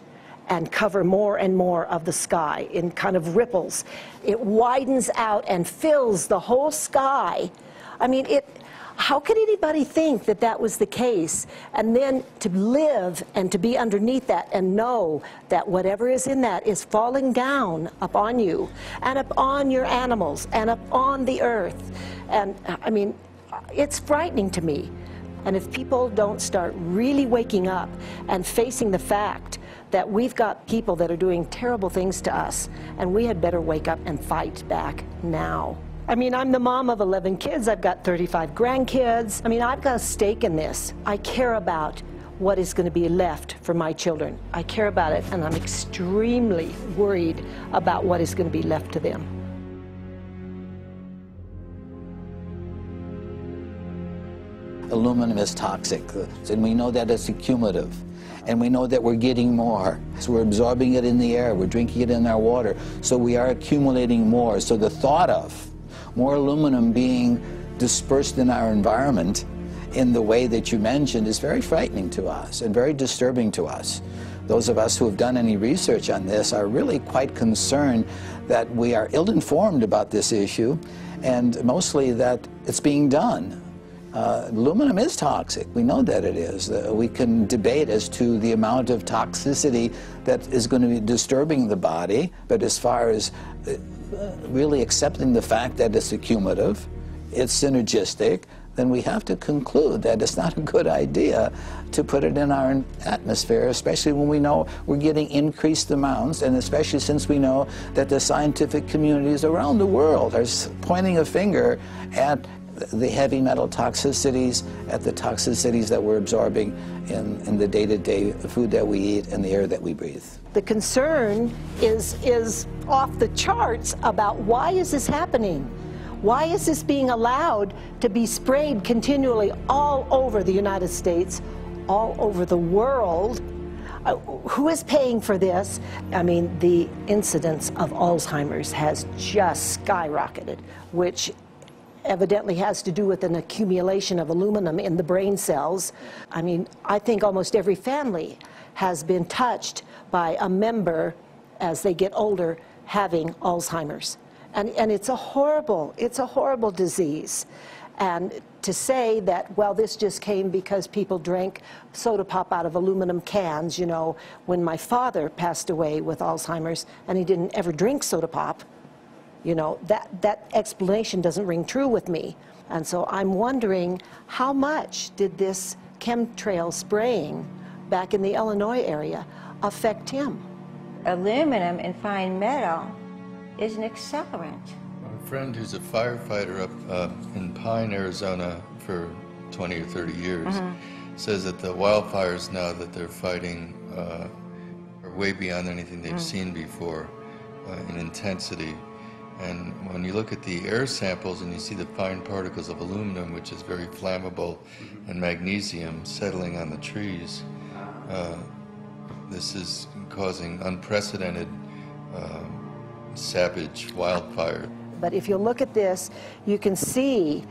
Speaker 15: and cover more and more of the sky in kind of ripples. It widens out and fills the whole sky. I mean, how could anybody think that that was the case? And then to live and to be underneath that and know that whatever is in that is falling down upon you and upon your animals and upon the earth. And I mean, it's frightening to me. And if people don't start really waking up and facing the fact that we've got people that are doing terrible things to us, and we had better wake up and fight back now. I mean, I'm the mom of 11 kids. I've got 35 grandkids. I mean, I've got a stake in this. I care about what is going to be left for my children. I care about it, and I'm extremely worried about what is going to be left to them.
Speaker 16: Aluminum is toxic, and we know that it's accumulative. And we know that we're getting more. So we're absorbing it in the air, we're drinking it in our water, so we are accumulating more. So the thought of more aluminum being dispersed in our environment in the way that you mentioned is very frightening to us and very disturbing to us. Those of us who have done any research on this are really quite concerned that we are ill-informed about this issue, and mostly that it's being done. Aluminum is toxic. We know that it is. We can debate as to the amount of toxicity that is going to be disturbing the body, but as far as really accepting the fact that it's accumulative, it's synergistic, then we have to conclude that it's not a good idea to put it in our atmosphere, especially when we know we're getting increased amounts, and especially since we know that the scientific communities around the world are pointing a finger at the heavy metal toxicities, at the toxicities that we're absorbing in the day-to-day food that we eat and the air that we breathe.
Speaker 15: The concern is off the charts about why is this happening? Why is this being allowed to be sprayed continually all over the United States, all over the world? Who is paying for this? I mean, the incidence of Alzheimer's has just skyrocketed, which evidently has to do with an accumulation of aluminum in the brain cells. I mean, I think almost every family has been touched by a member as they get older having Alzheimer's. And it's a horrible disease. And to say that, well, this just came because people drank soda pop out of aluminum cans, you know, when my father passed away with Alzheimer's and he didn't ever drink soda pop, you know, that explanation doesn't ring true with me. And so I'm wondering, how much did this chemtrail spraying back in the Illinois area affect him?
Speaker 17: Aluminum and fine metal is an accelerant.
Speaker 1: friend who's a firefighter up in Pine, Arizona for 20 or 30 years says that the wildfires now that they're fighting are way beyond anything they've seen before in intensity. And when you look at the air samples and you see the fine particles of aluminum, which is very flammable, and magnesium settling on the trees, this is causing unprecedented savage wildfire.
Speaker 15: But if you look at this, you can see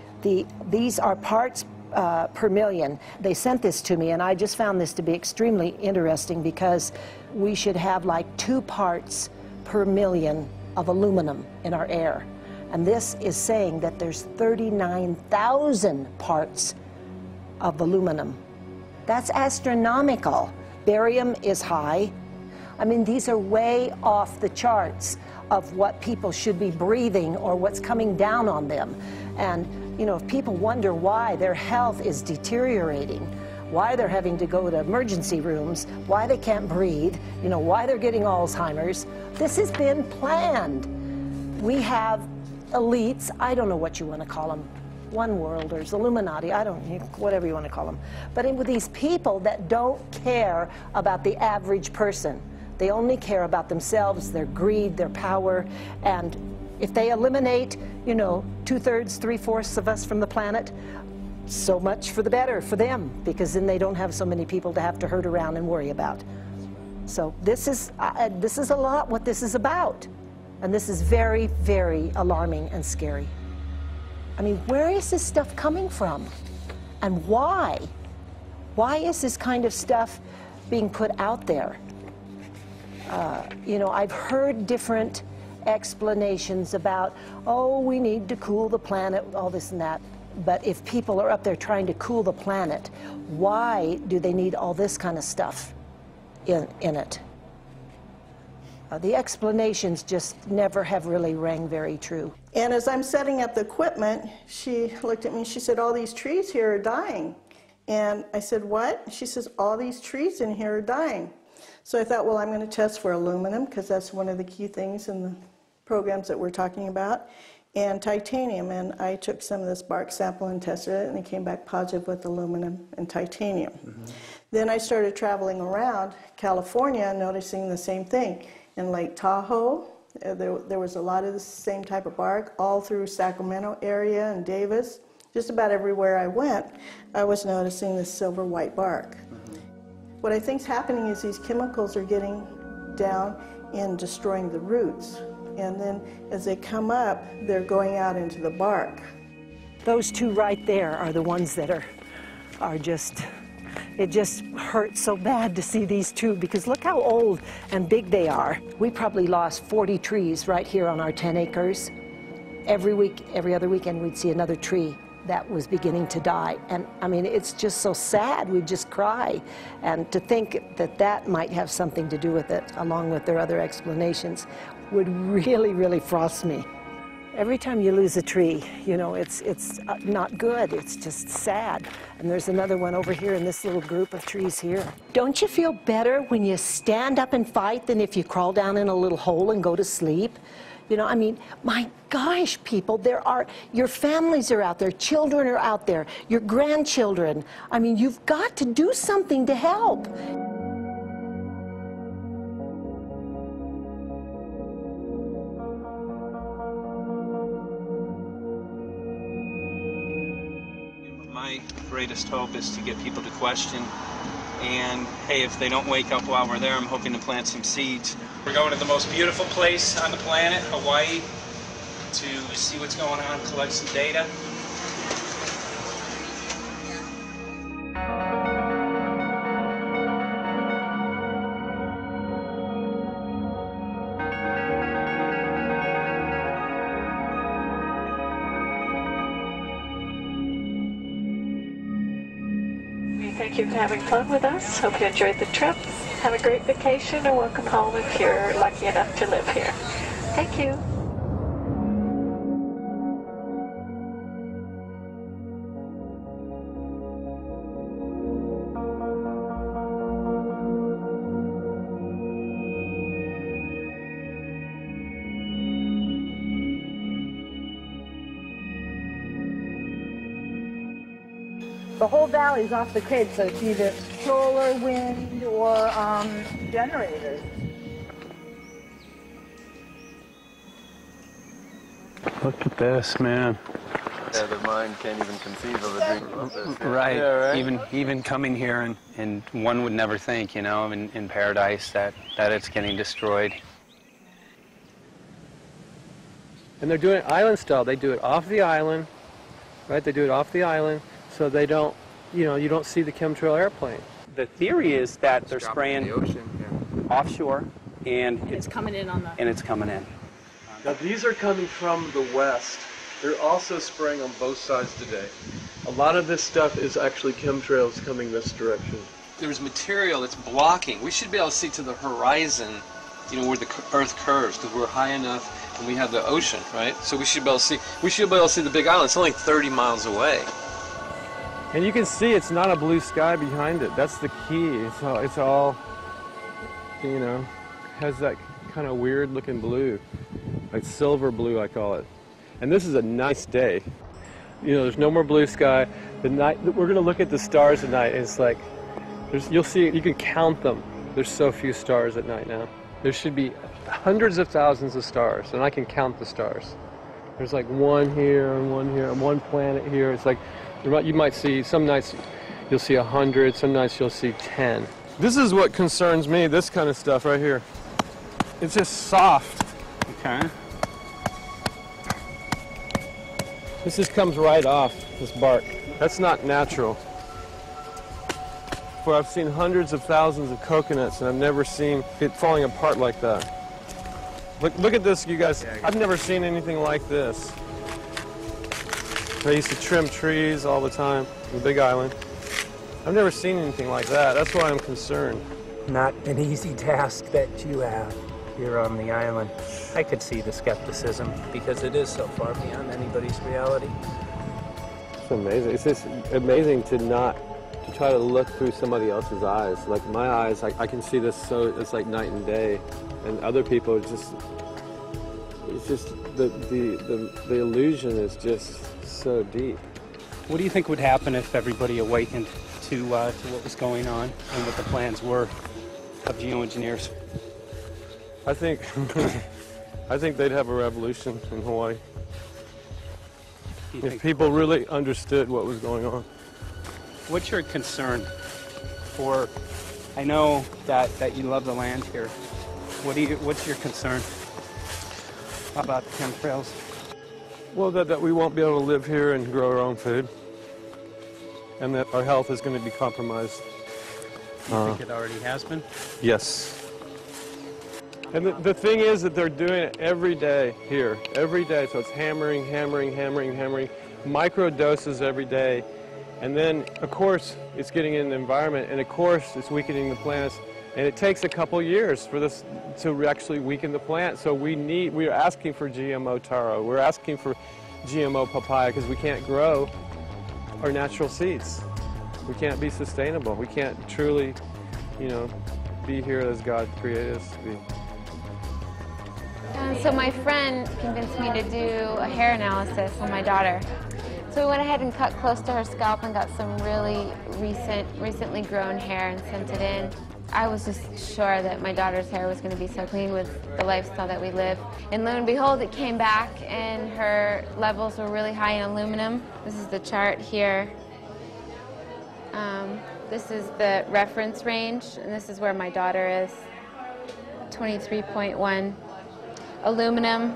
Speaker 15: these are parts per million. They sent this to me, and I just found this to be extremely interesting because we should have like 2 parts per million of aluminum in our air. And this is saying that there's 39,000 parts of aluminum. That's astronomical. Barium is high. I mean, these are way off the charts of what people should be breathing or what's coming down on them. And, you know, if people wonder why their health is deteriorating, why they're having to go to emergency rooms, why they can't breathe, you know, why they're getting Alzheimer's, this has been planned. We have elites, I don't know what you want to call them, one worlders, Illuminati, I don't know, whatever you want to call them. But with these people that don't care about the average person. They only care about themselves, their greed, their power, and if they eliminate, you know, 2/3, 3/4 of us from the planet, so much for the better for them, because then they don't have so many people to have to herd around and worry about. So this is a lot what this is about, and this is very, very alarming and scary. I mean, where is this stuff coming from, and why? Why is this kind of stuff being put out there? You know, I've heard different explanations about, oh, we need to cool the planet, all this and that. But if people are up there trying to cool the planet, why do they need all this kind of stuff in it? The explanations just never have really rang very true.
Speaker 2: And as I'm setting up the equipment, she looked at me and she said, all these trees here are dying. And I said, what? She says, all these trees in here are dying. So I thought, well, I'm going to test for aluminum, because that's one of the key things in the programs that we're talking about, and titanium. And I took some of this bark sample and tested it, and it came back positive with aluminum and titanium. Then I started traveling around California, noticing the same thing. In Lake Tahoe, there was a lot of the same type of bark, all through Sacramento area and Davis. Just about everywhere I went, I was noticing this silver-white bark. What I think is happening is these chemicals are getting down and destroying the roots. And then as they come up, they're going out into the bark.
Speaker 15: Those 2 right there are the ones that are just, it just hurts so bad to see these 2, because look how old and big they are. We probably lost 40 trees right here on our 10 acres. Every week, every other weekend, we'd see another tree that was beginning to die. And I mean, it's just so sad, we'd just cry. And to think that that might have something to do with it, along with their other explanations, would really, really frost me. Every time you lose a tree, you know, it's not good, it's just sad. And there's another one over here in this little group of trees here. Don't you feel better when you stand up and fight than if you crawl down in a little hole and go to sleep? You know, I mean, my gosh, people, your families are out there, children are out there, your grandchildren. I mean, you've got to do something to help.
Speaker 17: My greatest hope is to get people to question. And hey, if they don't wake up while we're there, I'm hoping to plant some seeds. We're going to the most beautiful place on the planet, Hawaii, to see what's going on, collect some data.
Speaker 20: Thank you for having fun with us. Hope you enjoyed the trip. Have a great vacation and welcome home if you're lucky enough to live here. Thank you.
Speaker 5: The whole valley's off the grid, so it's either solar, wind, or generators.
Speaker 21: Look at this, man.
Speaker 1: Yeah, the mind can't even conceive of a dream about this.
Speaker 21: Right.
Speaker 1: Yeah, right.
Speaker 21: Even coming here, and one would never think, you know, in paradise that it's getting destroyed.
Speaker 9: And they're doing it island style. They do it off the island, right? They do it off the island, so they don't, you know, you don't see the chemtrail airplane.
Speaker 21: The theory is that they're spraying offshore, and
Speaker 5: it's coming in on the...
Speaker 21: And it's coming in.
Speaker 6: Now these are coming from the west. They're also spraying on both sides today. A lot of this stuff is actually chemtrails coming this direction.
Speaker 7: There's material that's blocking. We should be able to see to the horizon, you know, where the Earth curves, because we're high enough and we have the ocean, right? So we should be able to see. We should be able to see the Big Island. It's only 30 miles away.
Speaker 9: And you can see it's not a blue sky behind it. That's the key. It's all, you know, has that kind of weird looking blue, like silver blue, I call it. And this is a nice day. You know, there's no more blue sky. The night, we're going to look at the stars at night, and it's like, you'll see, you can count them. There's so few stars at night now. There should be hundreds of thousands of stars, and I can count the stars. There's like one here, and one planet here. It's like, you might see, some nights you'll see 100, some nights you'll see 10. This is what concerns me, this kind of stuff right here. It's just soft.
Speaker 21: Okay.
Speaker 9: This just comes right off, this bark. That's not natural. For I've seen hundreds of thousands of coconuts, and I've never seen it falling apart like that. Look at this, you guys. I've never seen anything like this. I used to trim trees all the time in the Big Island. I've never seen anything like that. That's why I'm concerned.
Speaker 21: Not an easy task that you have here on the island. I could see the skepticism because it is so far beyond anybody's reality.
Speaker 9: It's amazing. It's just amazing to try to look through somebody else's eyes. Like my eyes, I can see this, so it's like night and day. And other people, it's just the illusion is just so deep.
Speaker 21: What do you think would happen if everybody awakened to what was going on and what the plans were of geoengineers?
Speaker 9: I think they'd have a revolution in Hawaii. If people really understood what was going on.
Speaker 21: What's your concern for, I know that you love the land here. What's your concern about the chemtrails?
Speaker 9: Well, that we won't be able to live here and grow our own food. And that our health is going to be compromised.
Speaker 21: You think it already has been?
Speaker 9: Yes. And the thing is that they're doing it every day here, every day. So it's hammering, micro doses every day. And then, of course, it's getting in the environment, and of course, it's weakening the plants. And it takes a couple years for this to actually weaken the plant. So we are asking for GMO taro. We're asking for GMO papaya because we can't grow our natural seeds. We can't be sustainable. We can't truly, you know, be here as God created us to be.
Speaker 22: So my friend convinced me to do a hair analysis on my daughter. So we went ahead and cut close to her scalp and got some really recently grown hair and sent it in. I was just sure that my daughter's hair was going to be so clean with the lifestyle that we live. And lo and behold, it came back and her levels were really high in aluminum. This is the chart here. This is the reference range, and this is where my daughter is, 23.1. Aluminum.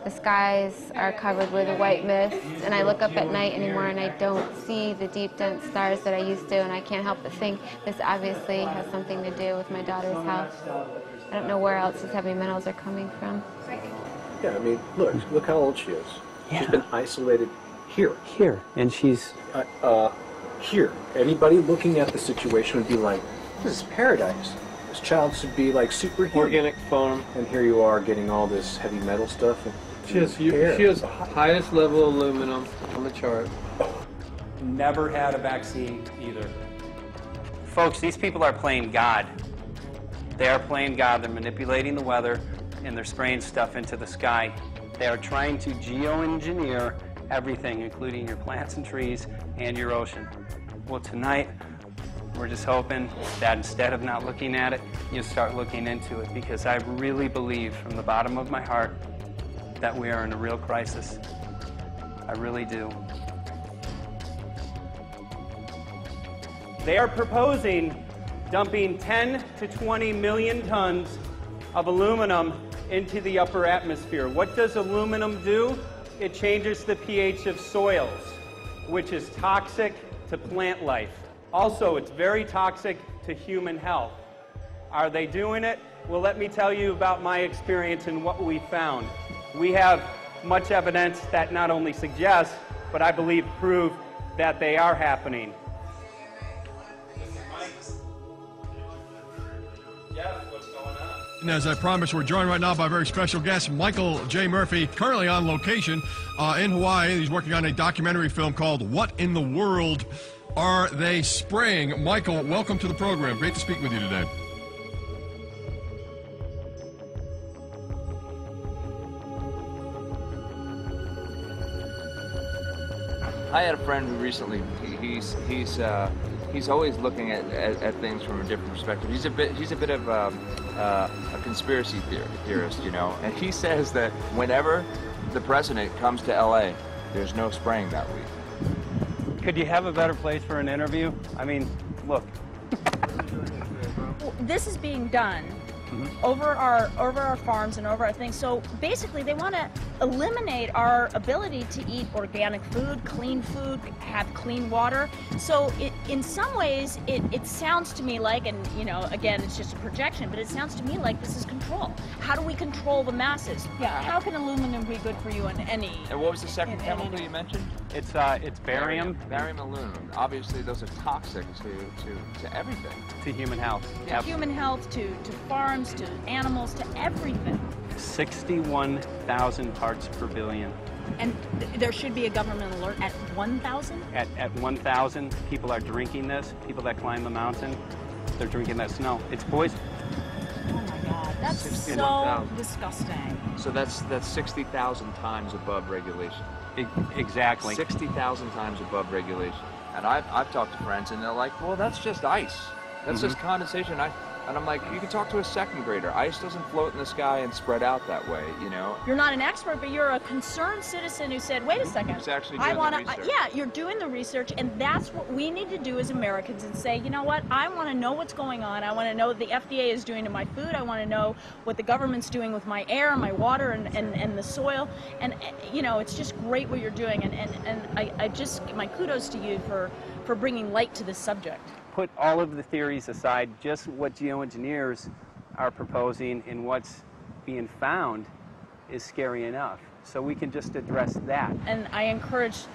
Speaker 22: The skies are covered with a white mist, and I look up at night anymore and I don't see the deep, dense stars that I used to, and I can't help but think this obviously has something to do with my daughter's health. I don't know where else these heavy metals are coming from.
Speaker 19: Yeah, I mean, look how old she is. Yeah. She's been isolated here.
Speaker 21: Here, and she's...
Speaker 19: here. Anybody looking at the situation would be like, this is paradise. This child should be like superhuman.
Speaker 9: Organic farm.
Speaker 19: And here you are getting all this heavy metal stuff.
Speaker 9: She has highest level aluminum on the chart.
Speaker 21: Never had a vaccine either. Folks, these people are playing God. They are playing God. They're manipulating the weather and they're spraying stuff into the sky. They are trying to geoengineer everything, including your plants and trees and your ocean. Well, tonight, we're just hoping that instead of not looking at it, you start looking into it, because I really believe from the bottom of my heart that we are in a real crisis. I really do. They are proposing dumping 10 to 20 million tons of aluminum into the upper atmosphere. What does aluminum do? It changes the pH of soils, which is toxic to plant life. Also, it's very toxic to human health. Are they doing it? Well, let me tell you about my experience and what we found. We have much evidence that not only suggests, but I believe prove that they are happening. Jeff, what's going on?
Speaker 10: And as I promised, we're joined right now by a very special guest, Michael J. Murphy, currently on location in Hawaii. He's working on a documentary film called What in the World Are They Spraying? Michael, welcome to the program. Great to speak with you today.
Speaker 11: I had a friend who recently, he's always looking at things from a different perspective. He's a bit of a conspiracy theorist, you know, and he says that whenever the president comes to LA, there's no spraying that week.
Speaker 21: Could you have a better place for an interview? I mean, look.
Speaker 23: This is being done over our farms and over our things. So basically, they want to eliminate our ability to eat organic food, have clean water. So in some ways, it sounds to me like, and you know, again, it's just a projection, but it sounds to me like this is control. How do we control the masses? Yeah. How can aluminum be good for you in any?
Speaker 11: And what was the second chemical you mentioned?
Speaker 21: It's barium.
Speaker 11: Barium aluminum. Obviously, those are toxic to everything.
Speaker 21: To human health.
Speaker 23: To human health, to farms, to animals, to everything.
Speaker 21: 61,000 parts per billion.
Speaker 23: And there should be a government alert at 1,000?
Speaker 21: At 1,000, people are drinking this. People that climb the mountain, they're drinking that snow. It's poison.
Speaker 23: Oh my God, that's so disgusting.
Speaker 11: So that's 60,000 times above regulation.
Speaker 21: Exactly.
Speaker 11: 60,000 times above regulation. And I've talked to friends, and they're like, well, that's just ice. That's just condensation. And I'm like, you can talk to a second grader. Ice doesn't float in the sky and spread out that way, you know?
Speaker 23: You're not an expert, but you're a concerned citizen who said, wait a second.
Speaker 11: Who's actually doing the research.
Speaker 23: Yeah, you're doing the research, and that's what we need to do as Americans and say, you know what, I want to know what's going on. I want to know what the FDA is doing to my food. I want to know what the government's doing with my air, my water, and the soil. And, you know, it's just great what you're doing, and I just, my kudos to you for bringing light to this subject.
Speaker 21: Put all of the theories aside, just what geoengineers are proposing and what's being found is scary enough. So we can just address that.
Speaker 23: And I encourage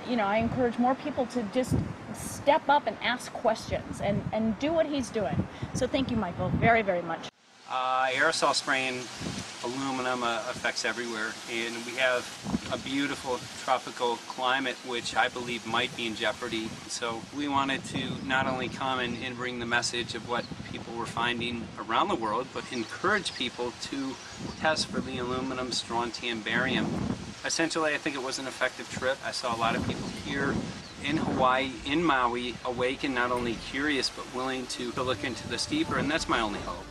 Speaker 23: more people to just step up and ask questions and do what he's doing. So thank you, Michael, very, very much.
Speaker 21: Aerosol spraying aluminum affects everywhere, and we have a beautiful tropical climate which I believe might be in jeopardy. So we wanted to not only come and bring the message of what people were finding around the world, but encourage people to test for the aluminum, strontium, barium. Essentially, I think it was an effective trip. I saw a lot of people here in Hawaii, in Maui, awake and not only curious, but willing to look into this deeper, and that's my only hope.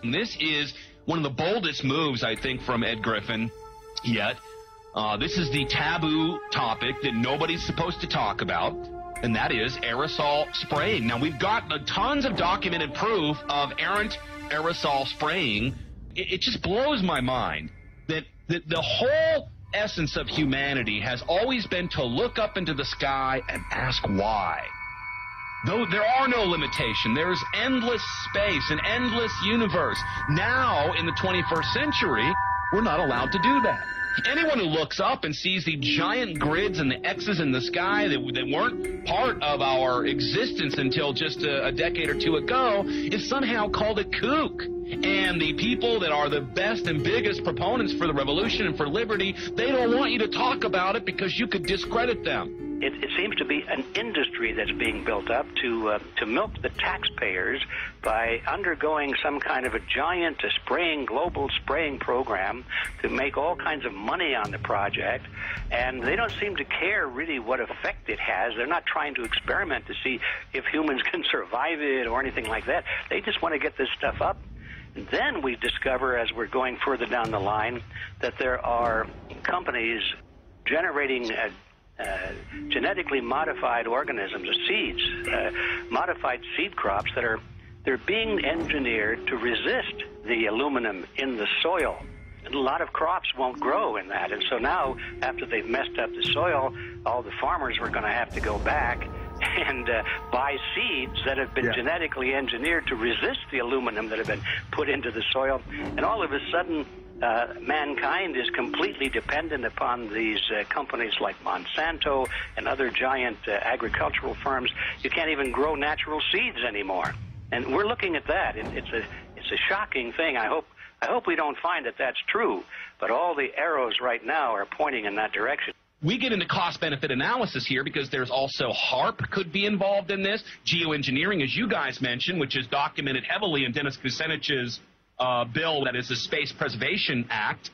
Speaker 24: This is one of the boldest moves, I think, from Ed Griffin yet. This is the taboo topic that nobody's supposed to talk about, and that is aerosol spraying. Now, we've got tons of documented proof of errant aerosol spraying. It just blows my mind that the whole essence of humanity has always been to look up into the sky and ask why. Though there are no limitations, there's endless space, an endless universe. Now, in the 21st century, we're not allowed to do that. Anyone who looks up and sees the giant grids and the X's in the sky that weren't part of our existence until just a decade or two ago is somehow called a kook. And the people that are the best and biggest proponents for the revolution and for liberty, they don't want you to talk about it because you could discredit them.
Speaker 4: It seems to be an industry that's being built up to milk the taxpayers by undergoing some kind of a giant global spraying program to make all kinds of money on the project. And they don't seem to care really what effect it has. They're not trying to experiment to see if humans can survive it or anything like that. They just want to get this stuff up. And then we discover, as we're going further down the line, that there are companies generating genetically modified organisms, or seeds, modified seed crops they're being engineered to resist the aluminum in the soil. And a lot of crops won't grow in that. And so now, after they've messed up the soil, all the farmers were going to have to go back and buy seeds that have been genetically engineered to resist the aluminum that have been put into the soil. And all of a sudden, mankind is completely dependent upon these companies like Monsanto and other giant agricultural firms. You can't even grow natural seeds anymore. And we're looking at that. It's a shocking thing. I hope we don't find that that's true. But all the arrows right now are pointing in that direction.
Speaker 24: We get into cost-benefit analysis here because there's also HARP could be involved in this. Geoengineering, as you guys mentioned, which is documented heavily in Dennis Kucinich's bill, that is the Space Preservation Act,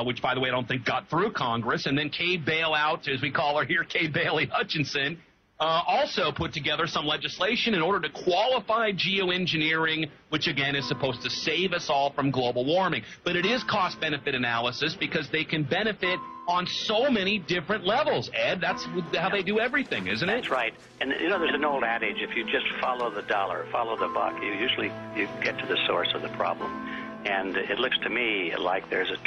Speaker 24: which, by the way, I don't think got through Congress. And then Kay Bailout, as we call her here, Kay Bailey Hutchinson, also put together some legislation in order to qualify geoengineering, which, again, is supposed to save us all from global warming. But it is cost-benefit analysis because they can benefit on so many different levels. Ed, that's how they do everything, isn't it?
Speaker 4: That's right. And, you know, there's an old adage, if you just follow the dollar, follow the buck, you get to the source of the problem. And it looks to me like there's a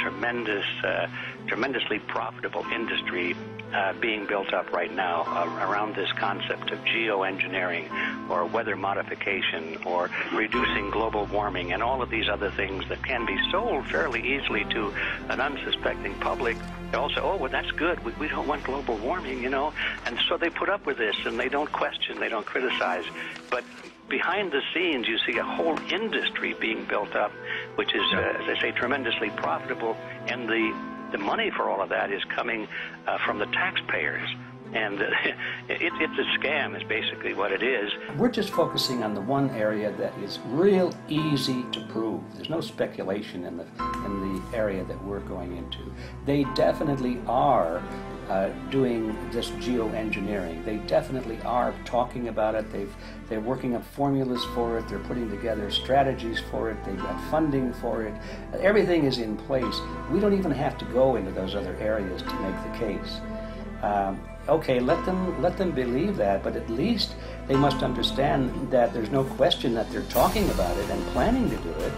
Speaker 4: tremendously profitable industry being built up right now around this concept of geoengineering or weather modification or reducing global warming and all of these other things that can be sold fairly easily to an unsuspecting public. They also, oh, well, that's good. We don't want global warming, you know. And so they put up with this, and they don't question, they don't criticize. But behind the scenes, you see a whole industry being built up, which is, as I say, tremendously profitable. And the money for all of that is coming from the taxpayers. And it's a scam is basically what it is.
Speaker 12: We're just focusing on the one area that is real easy to prove. There's no speculation in the area that we're going into. They definitely are doing this geoengineering. They definitely are talking about it. They're working up formulas for it. They're putting together strategies for it. They've got funding for it. Everything is in place. We don't even have to go into those other areas to make the case. Okay, let them believe that, but at least they must understand that there's no question that they're talking about it and planning to do it.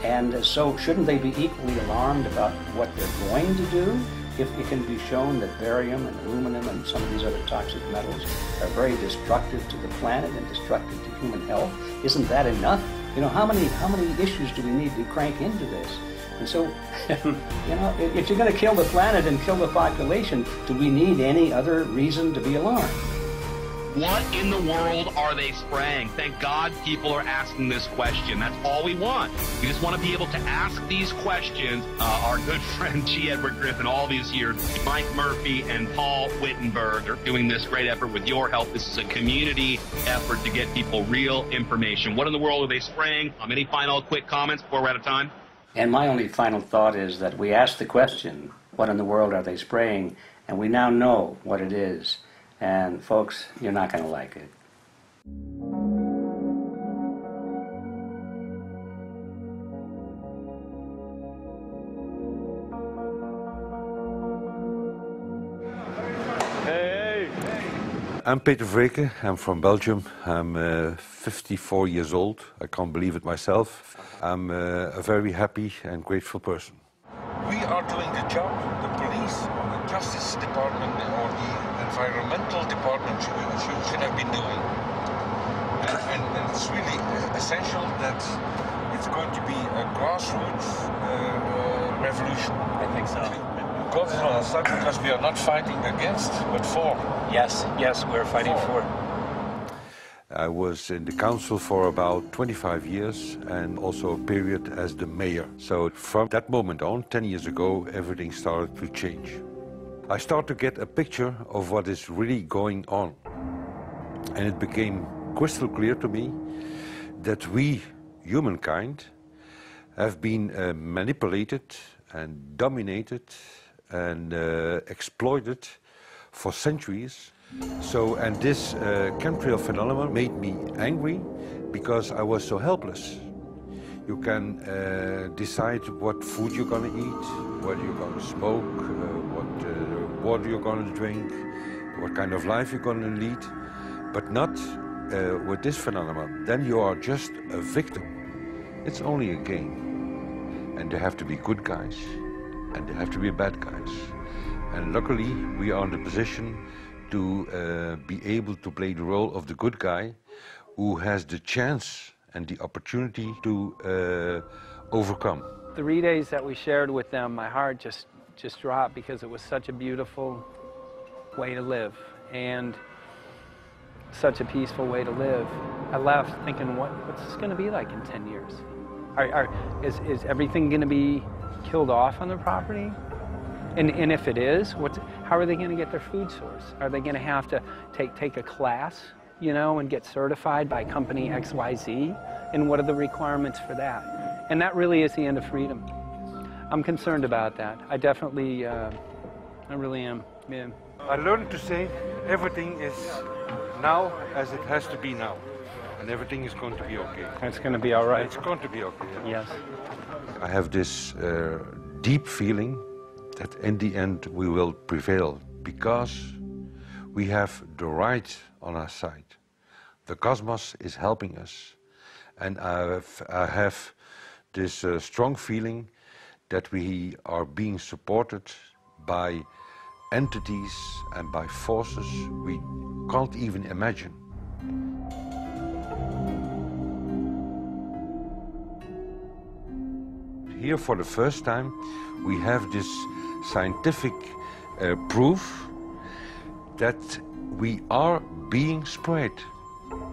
Speaker 12: And so shouldn't they be equally alarmed about what they're going to do if it can be shown that barium and aluminum and some of these other toxic metals are very destructive to the planet and destructive to human health? Isn't that enough? You know, how many issues do we need to crank into this? And so, you know, if you're going to kill the planet and kill the population, do we need any other reason to be alarmed?
Speaker 24: What in the world are they spraying? Thank God people are asking this question. That's all we want. We just want to be able to ask these questions. Our good friend G. Edward Griffin, all these years, Mike Murphy and Paul Wittenberg are doing this great effort with your help. This is a community effort to get people real information. What in the world are they spraying? Any final quick comments before we're out of time?
Speaker 12: And my only final thought is that we asked the question, what in the world are they spraying? And we now know what it is. And folks, you're not going to like it.
Speaker 13: I'm Peter Vreke. I'm from Belgium. I'm 54 years old. I can't believe it myself. I'm a very happy and grateful person.
Speaker 18: We are doing the job the police or the Justice Department or the Environmental Department should have been doing. And it's really essential that it's going to be a grassroots revolution. I think so. God is on our side because we are not fighting against, but for.
Speaker 12: Yes, we're fighting for.
Speaker 13: I was in the council for about 25 years and also a period as the mayor. So from that moment on, 10 years ago, everything started to change. I start to get a picture of what is really going on. And it became crystal clear to me that we, humankind, have been manipulated and dominated and exploited for centuries. So, and this chemtrail phenomenon made me angry because I was so helpless. You can decide what food you're going to eat, whether you're going to smoke, what water you're going to drink, what kind of life you're going to lead, but not with this phenomenon. Then you are just a victim. It's only a game. And there have to be good guys, and there have to be bad guys. And luckily, we are in the position to be able to play the role of the good guy who has the chance and the opportunity to overcome.
Speaker 21: 3 days that we shared with them, my heart just dropped because it was such a beautiful way to live and such a peaceful way to live. I left thinking, what's this going to be like in 10 years? Is everything going to be killed off on the property? And if it is, how are they going to get their food source? Are they going to have to take a class, you know, and get certified by company XYZ? And what are the requirements for that? And that really is the end of freedom. I'm concerned about that. I definitely, I really am, yeah.
Speaker 13: I learned to say everything is now as it has to be now. And everything is going to be okay.
Speaker 21: It's going to be all right.
Speaker 13: It's going to be okay.
Speaker 21: Yes.
Speaker 13: I have this deep feeling that in the end we will prevail because we have the right on our side. The cosmos is helping us. And I have this strong feeling that we are being supported by entities and by forces we can't even imagine. Here for the first time we have this scientific proof that we are being spread.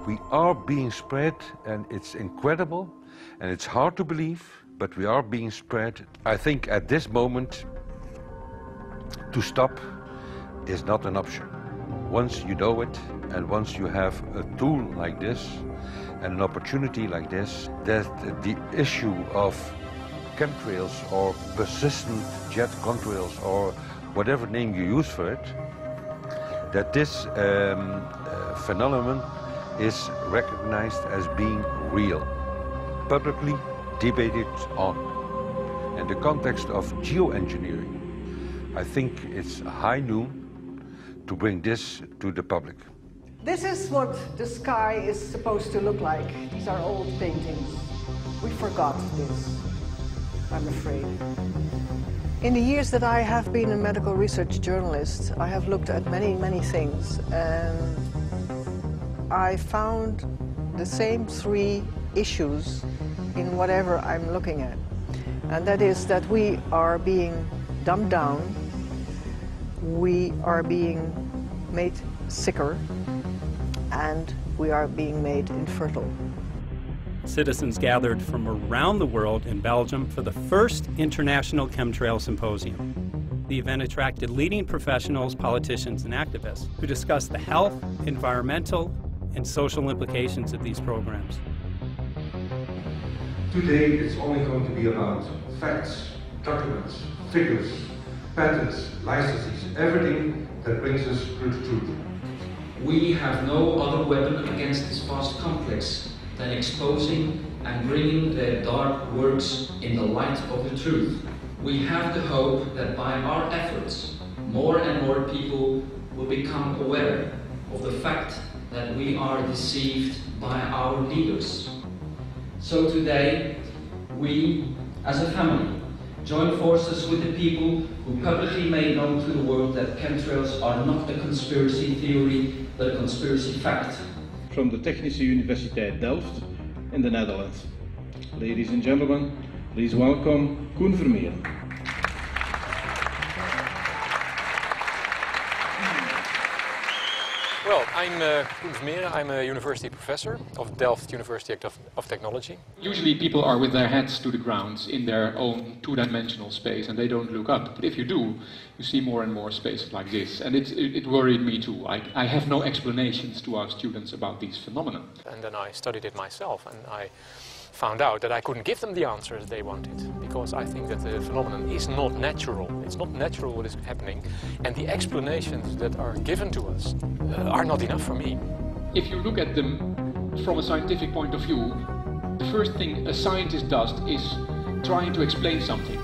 Speaker 13: We are being spread, and it's incredible and it's hard to believe, but we are being spread. I think at this moment to stop is not an option. Once you know it and once you have a tool like this and an opportunity like this, that the issue of chemtrails or persistent jet contrails or whatever name you use for it, that this phenomenon is recognized as being real, publicly debated on. In the context of geoengineering, I think it's high noon to bring this to the public.
Speaker 3: This is what the sky is supposed to look like. These are old paintings. We forgot this, I'm afraid. In the years that I have been a medical research journalist, I have looked at many, many things, and I found the same three issues in whatever I'm looking at. And that is that we are being dumbed down, we are being made sicker, and we are being made infertile.
Speaker 8: Citizens gathered from around the world in Belgium for the first International Chemtrail Symposium. The event attracted leading professionals, politicians, and activists who discussed the health, environmental, and social implications of these programs.
Speaker 13: Today it's only going to be about facts, documents, figures, patents, licenses, everything that brings us to the truth.
Speaker 14: We have no other weapon against this vast complex than exposing and bringing their dark works in the light of the truth. We have the hope that by our efforts, more and more people will become aware of the fact that we are deceived by our leaders. So today, we, as a family, join forces with the people who publicly made known to the world that chemtrails are not a conspiracy theory, but a conspiracy fact.
Speaker 19: From the Technische Universiteit Delft in the Netherlands. Ladies and gentlemen, please welcome Koen Vermeer.
Speaker 2: Well, I'm Koen Vermeeren. I'm a university professor of Delft University of Technology.
Speaker 14: Usually people are with their heads to the ground in their own two-dimensional space and they don't look up. But if you do, you see more and more spaces like this. And it worried me too. I have no explanations to our students about these phenomena.
Speaker 2: And then I studied it myself and I found out that I couldn't give them the answers they wanted, because I think that the phenomenon is not natural. It's not natural what is happening, and the explanations that are given to us are not enough for me.
Speaker 14: If you look at them from a scientific point of view, the first thing a scientist does is trying to explain something.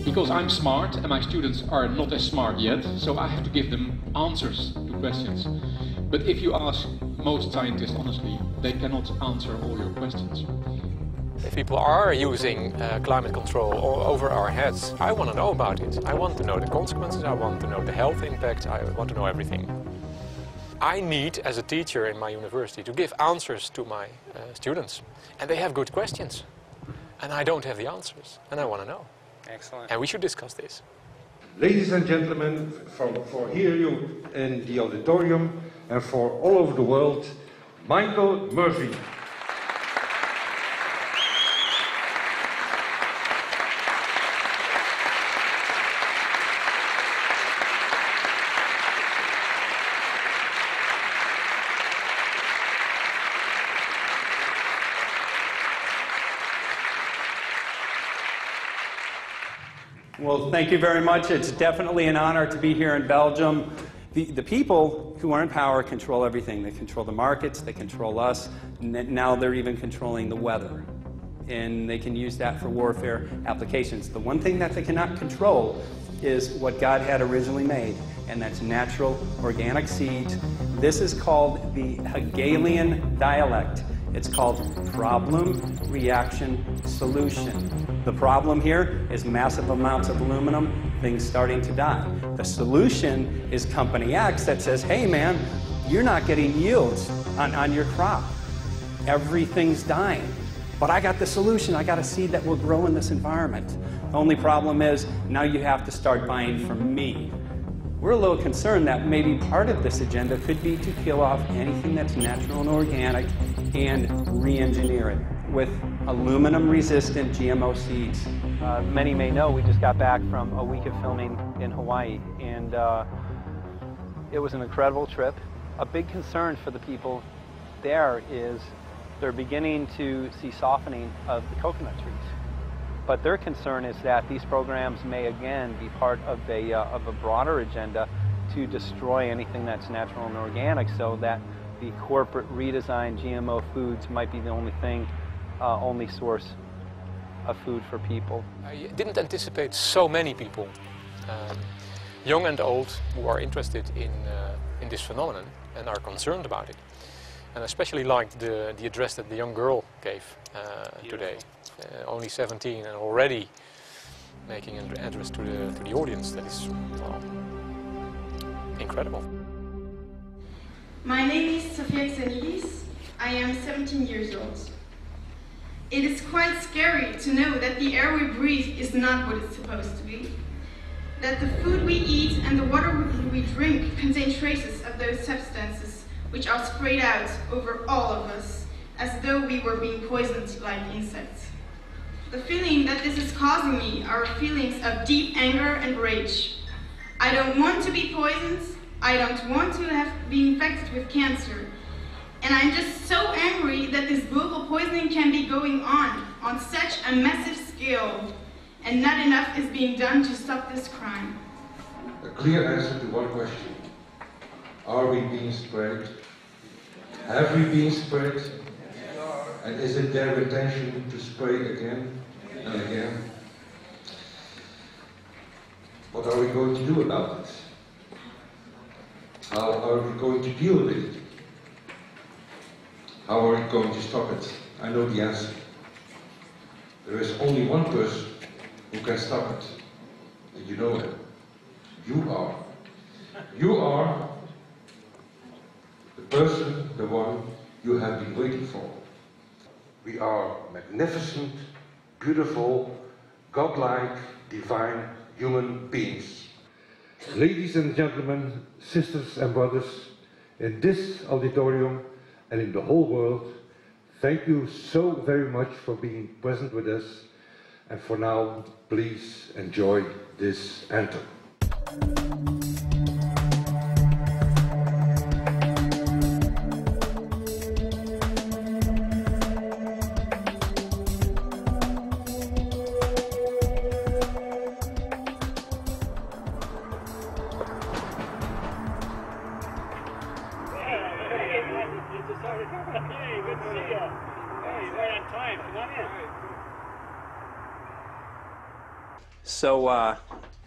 Speaker 14: Because I'm smart and my students are not as smart yet, so I have to give them answers to questions. But if you ask most scientists honestly, they cannot answer all your questions.
Speaker 2: If people are using climate control all over our heads, I want to know about it. I want to know the consequences, I want to know the health impact, I want to know everything. I need, as a teacher in my university, to give answers to my students. And they have good questions. And I don't have the answers, and I want to know.
Speaker 21: Excellent.
Speaker 2: And we should discuss this.
Speaker 13: Ladies and gentlemen, for here you in the auditorium and for all over the world, Michael Murphy.
Speaker 21: Well, thank you very much. It's definitely an honor to be here in Belgium. The people who are in power control everything. They control the markets, they control us, now they're even controlling the weather. And they can use that for warfare applications. The one thing that they cannot control is what God had originally made, and that's natural organic seeds. This is called the Hegelian dialect. It's called problem, reaction, solution. The problem here is massive amounts of aluminum, things starting to die. The solution is company X that says, hey man, you're not getting yields on your crop. Everything's dying. But I got the solution, I got a seed that will grow in this environment. The only problem is, now you have to start buying from me. We're a little concerned that maybe part of this agenda could be to kill off anything that's natural and organic and re-engineer it with aluminum-resistant GMO seeds. Many may know we just got back from a week of filming in Hawaii, and it was an incredible trip. A big concern for the people there is they're beginning to see softening of the coconut trees. But their concern is that these programs may again be part of a broader agenda to destroy anything that's natural and organic, so that the corporate redesigned GMO foods might be the only thing, only source of food for people.
Speaker 2: I didn't anticipate so many people, young and old, who are interested in this phenomenon and are concerned about it. And I especially liked the address that the young girl gave today. Only 17 and already making an address to the audience. That is, well, incredible.
Speaker 15: My name is Sofia Xenidis. I am 17 years old. It is quite scary to know that the air we breathe is not what it's supposed to be. That the food we eat and the water we drink contain traces of those substances which are sprayed out over all of us as though we were being poisoned like insects. The feeling that this is causing me are feelings of deep anger and rage. I don't want to be poisoned. I don't want to have been infected with cancer. And I'm just so angry that this global poisoning can be going on such a massive scale, and not enough is being done to stop this crime.
Speaker 18: A clear answer to one question. Are we being sprayed? Have we been sprayed? And is it their intention to spray again and again? What are we going to do about it? How are we going to deal with it? How are we going to stop it? I know the answer. There is only one person who can stop it. And you know it. You are. You are the person, the one you have been waiting for. We are magnificent, beautiful, godlike, divine human beings. Ladies and gentlemen, sisters and brothers,
Speaker 13: in this auditorium and in the whole world, thank you so very much for being present with us. And for now, please enjoy this anthem.
Speaker 12: So,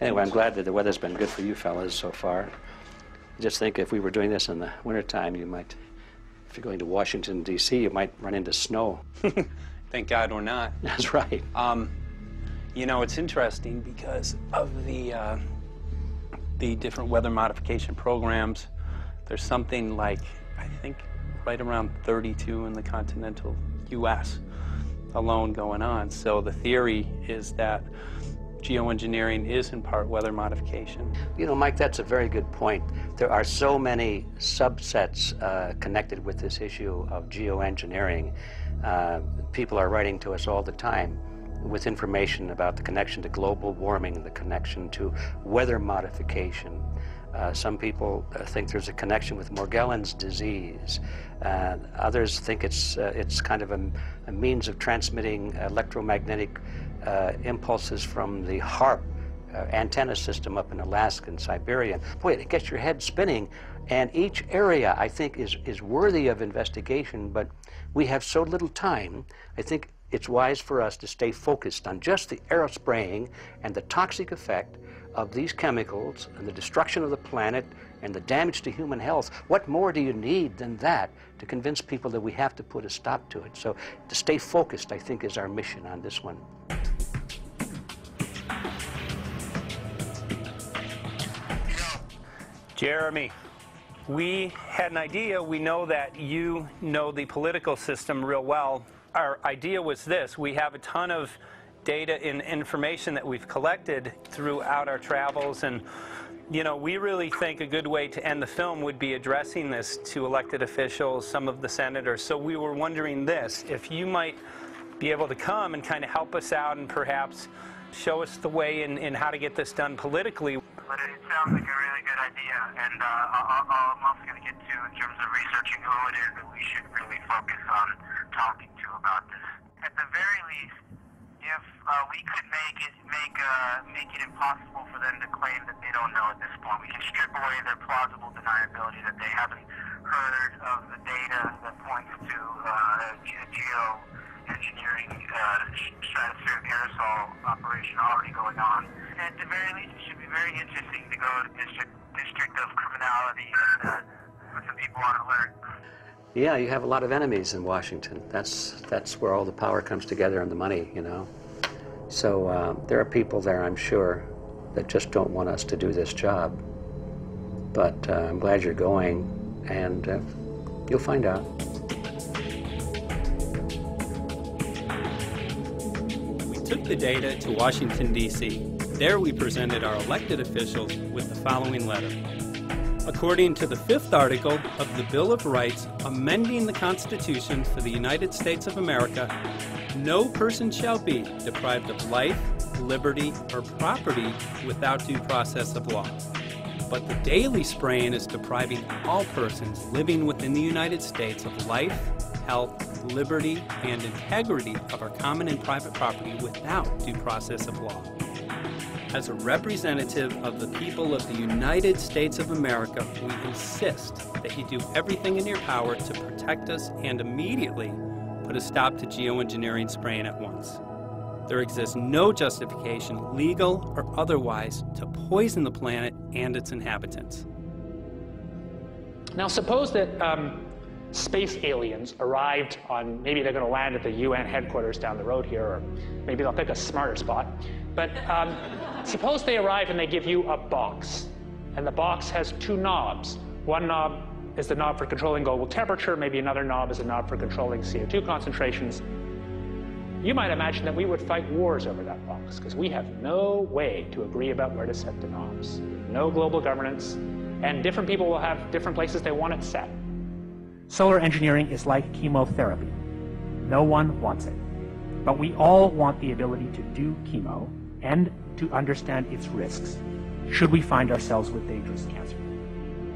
Speaker 12: anyway, I'm glad that the weather's been good for you fellas so far. Just think if we were doing this in the wintertime, you might, if you're going to Washington, D.C., you might run into snow.
Speaker 21: Thank God we're not.
Speaker 12: That's right.
Speaker 21: You know, it's interesting because of the different weather modification programs. There's something like, I think, right around 32 in the continental U.S. alone going on. So the theory is that geoengineering is in part weather modification.
Speaker 12: You know, Mike, that's a very good point. There are so many subsets connected with this issue of geoengineering. People are writing to us all the time with information about the connection to global warming, the connection to weather modification. Some people think there's a connection with Morgellons disease. Others think it's kind of a means of transmitting electromagnetic impulses from the HAARP antenna system up in Alaska and Siberia. Boy, it gets your head spinning. And each area, I think, is worthy of investigation, but we have so little time. I think it's wise for us to stay focused on just the aerospraying and the toxic effect of these chemicals and the destruction of the planet and the damage to human health. What more do you need than that to convince people that we have to put a stop to it? So to stay focused, I think, is our mission on this one.
Speaker 21: Jeremy, we had an idea. We know that you know the political system real well. Our idea was this. We have a ton of data and information that we've collected throughout our travels, and you know, we really think a good way to end the film would be addressing this to elected officials, some of the senators. So we were wondering this, if you might be able to come and kind of help us out and perhaps show us the way in how to get this done politically.
Speaker 1: But it sounds like a really good idea, and I'm also going to get to, in terms of researching who it is that we should really focus on talking to about this. At the very least, if we could make it impossible for them to claim that they don't know at this point, we can strip away their plausible deniability that they haven't heard of the data that points to geoengineering stratospheric aerosol operation already going on. At the very least, it should be very interesting to go to District of Criminality and put some people on alert.
Speaker 12: Yeah, you have a lot of enemies in Washington. That's where all the power comes together and the money, you know. So there are people there, I'm sure, that just don't want us to do this job. But I'm glad you're going, and you'll find out.
Speaker 8: We took the data to Washington, D.C. There we presented our elected officials with the following letter. According to the 5th article of the Bill of Rights amending the Constitution for the United States of America, no person shall be deprived of life, liberty, or property without due process of law. But the daily spraying is depriving all persons living within the United States of life, health, liberty, and integrity of our common and private property without due process of law. As a representative of the people of the United States of America, we insist that you do everything in your power to protect us and immediately put a stop to geoengineering spraying at once. There exists no justification, legal or otherwise, to poison the planet and its inhabitants.
Speaker 16: Now suppose that space aliens arrived on, maybe they're going to land at the UN headquarters down the road here, or maybe they'll pick a smarter spot. But suppose they arrive and they give you a box, and the box has 2 knobs. One knob is the knob for controlling global temperature, maybe another knob is a knob for controlling CO2 concentrations. You might imagine that we would fight wars over that box, because we have no way to agree about where to set the knobs. No global governance, And different people will have different places they want it set. Solar engineering is like chemotherapy. No one wants it. But we all want the ability to do chemo and to understand its risks, should we find ourselves with dangerous cancer.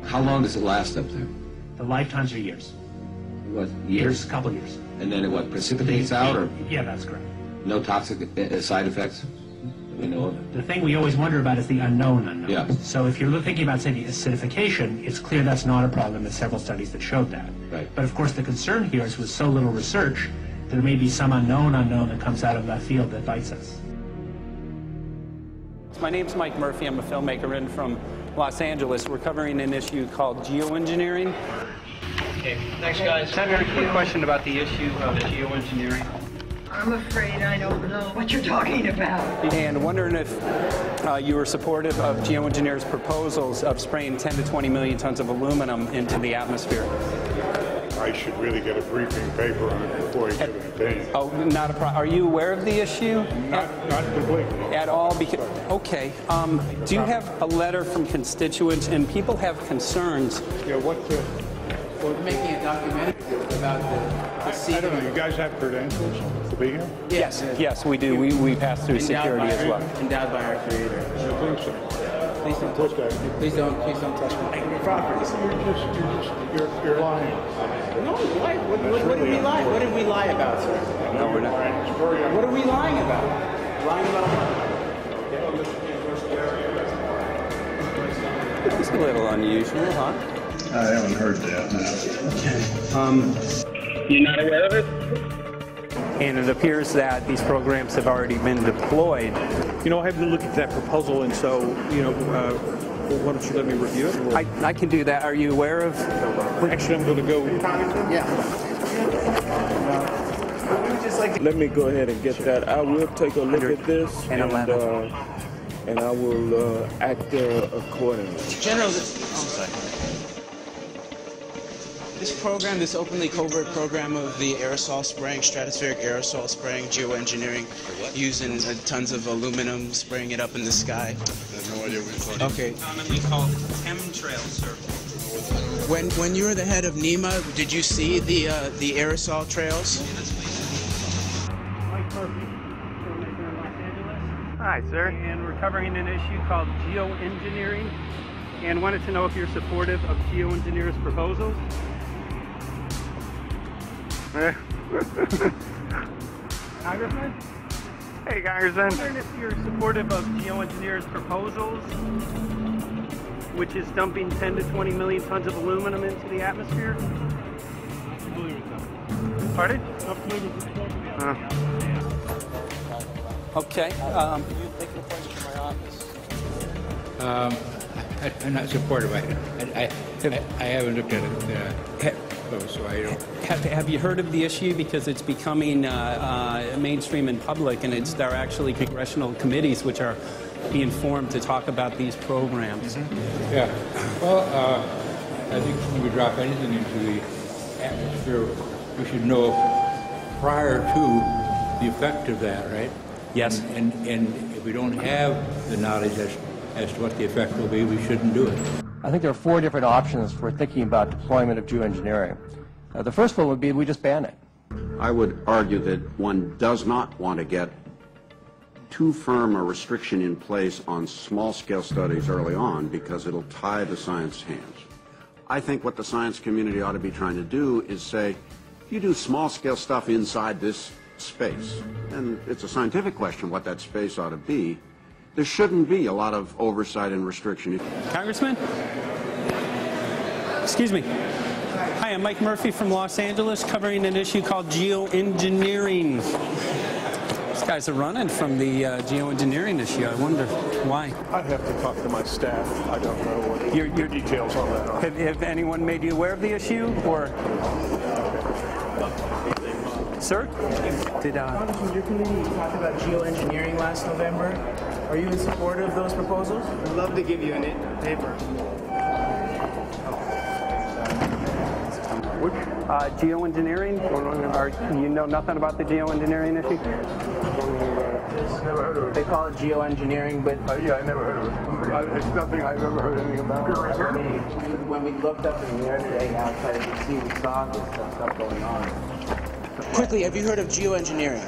Speaker 5: How long does it last up there?
Speaker 16: The lifetimes are years.
Speaker 5: What, years?
Speaker 16: A couple years.
Speaker 5: And then it what, precipitates out, or?
Speaker 16: Yeah, that's correct.
Speaker 5: No toxic side effects? We know of?
Speaker 16: The thing we always wonder about is the unknown unknown.
Speaker 5: Yeah.
Speaker 16: So if you're thinking about, say, the acidification, it's clear that's not a problem. There's several studies that showed that.
Speaker 5: Right.
Speaker 16: But of course the concern here is with so little research, there may be some unknown that comes out of that field that bites us.
Speaker 21: My name's Mike Murphy. I'm a filmmaker in from Los Angeles. We're covering an issue called geoengineering.
Speaker 6: Okay, thanks guys.
Speaker 21: Senator, a quick question about the issue of geoengineering.
Speaker 17: I'm afraid I don't know what you're talking about.
Speaker 21: And wondering if you were supportive of geoengineers' proposals of spraying 10 to 20 million tons of aluminum into the atmosphere.
Speaker 20: I should really get a briefing paper on it before you give an opinion.
Speaker 21: Oh, not a problem. Are you aware of the issue?
Speaker 20: Not completely.
Speaker 21: At all? Because, okay. Do you have a letter from constituents, and people have concerns?
Speaker 20: Yeah, what's the...
Speaker 9: We're making a documentary about the
Speaker 20: I don't know, you guys have credentials to be here?
Speaker 21: Yes, yes, we do. We pass through security as well.
Speaker 9: Endowed by our Creator.
Speaker 20: Please don't touch that.
Speaker 9: Please don't touch my property.
Speaker 20: You're lying.
Speaker 9: No, why? What did we lie? What did we lie about, sir?
Speaker 21: No, we're not.
Speaker 9: What are we lying about? Lying about what?
Speaker 21: It's a little unusual, huh?
Speaker 20: I haven't heard that.
Speaker 21: You're not aware of it? And it appears that these programs have already been deployed.
Speaker 25: You know, I haven't looked at that proposal, and so, you know, why don't you let me review it?
Speaker 21: I can do that. Are you aware of?
Speaker 25: Actually, I'm going to go.
Speaker 9: Yeah.
Speaker 25: Let me go ahead and get that. I will take a look at this, and I will act accordingly.
Speaker 9: General, this program, this openly covert program of the aerosol spraying, stratospheric aerosol spraying, geoengineering, using tons of aluminum, spraying it up in the sky.
Speaker 20: I have no idea what you're talking about.
Speaker 9: Okay.
Speaker 21: Commonly called chemtrail survey.
Speaker 9: When you were the head of NEMA, did you see the aerosol trails?
Speaker 8: Mike Murphy, filmmaker in Los Angeles.
Speaker 21: Hi, sir.
Speaker 8: And we're covering an issue called geoengineering, and wanted to know if you're supportive of geoengineers' proposals. Congressman?
Speaker 21: Hey, Congressman.
Speaker 8: I'm wondering if you're supportive of geoengineers' proposals, which is dumping 10 to 20 million tons of aluminum into the atmosphere. Pardon?
Speaker 21: Okay.
Speaker 26: I'm not supportive of it. I haven't looked at it, so I don't.
Speaker 21: Have you heard of the issue? Because it's becoming mainstream in public, and there are actually congressional committees which are being formed to talk about these programs.
Speaker 26: Mm-hmm. Yeah. Well, I think when we drop anything into the atmosphere, we should know prior to the effect of that, right?
Speaker 21: Yes.
Speaker 26: And if we don't have the knowledge as to what the effect will be, we shouldn't do it.
Speaker 27: I think there are 4 different options for thinking about deployment of geoengineering. The first one would be we just ban it.
Speaker 28: I would argue that one does not want to get too firm a restriction in place on small-scale studies early on because it'll tie the science hands. I think what the science community ought to be trying to do is say, if you do small-scale stuff inside this space, and it's a scientific question what that space ought to be, there shouldn't be a lot of oversight and restriction.
Speaker 21: Congressman? Excuse me. Hi, I'm Mike Murphy from Los Angeles, covering an issue called geoengineering. These guys are running from the geoengineering issue. I wonder why.
Speaker 25: I'd have to talk to my staff. I don't know what your details on that are.
Speaker 21: Have anyone made you aware of the issue, or? Sir?
Speaker 9: Congressman, your committee talked about geoengineering last November. Are you in support of those proposals? I'd love to give you a paper.
Speaker 21: Geoengineering? Or you know nothing about the geoengineering issue?
Speaker 9: this.
Speaker 20: Never heard of it.
Speaker 9: They call it geoengineering, but...
Speaker 20: yeah, I never heard of it. It's nothing I've ever heard anything about.
Speaker 9: When we looked up in the air today outside, you could see we saw this stuff going on.
Speaker 3: Quickly, have you heard of geoengineering?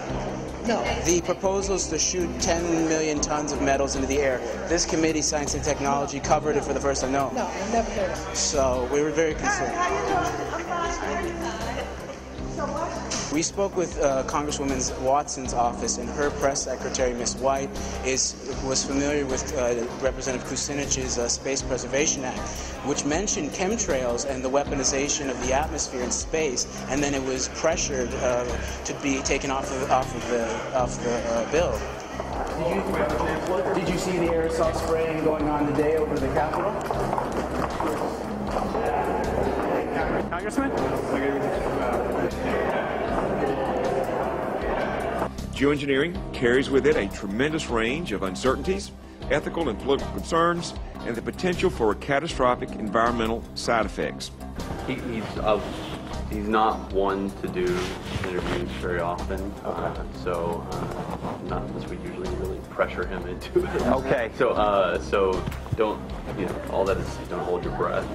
Speaker 3: No. The proposal is to shoot 10 million tons of metals into the air. This committee, Science and Technology, covered it for the first time. No.
Speaker 17: No, I've never heard of it.
Speaker 3: So we were very concerned.
Speaker 17: How you doing? I'm fine. So what?
Speaker 3: We spoke with Congresswoman Watson's office, and her press secretary, Ms. White, was familiar with Representative Kucinich's Space Preservation Act, which mentioned chemtrails and the weaponization of the atmosphere in space, and then it was pressured to be taken off the bill.
Speaker 9: Did you see the aerosol spraying going on today over the Capitol?
Speaker 8: Congressman?
Speaker 4: Geoengineering carries with it a tremendous range of uncertainties, ethical and political concerns, and the potential for catastrophic environmental side effects.
Speaker 7: He's not one to do interviews very often, so not unless we usually really pressure him into it.
Speaker 21: Okay.
Speaker 7: So don't, all that is, don't hold your breath.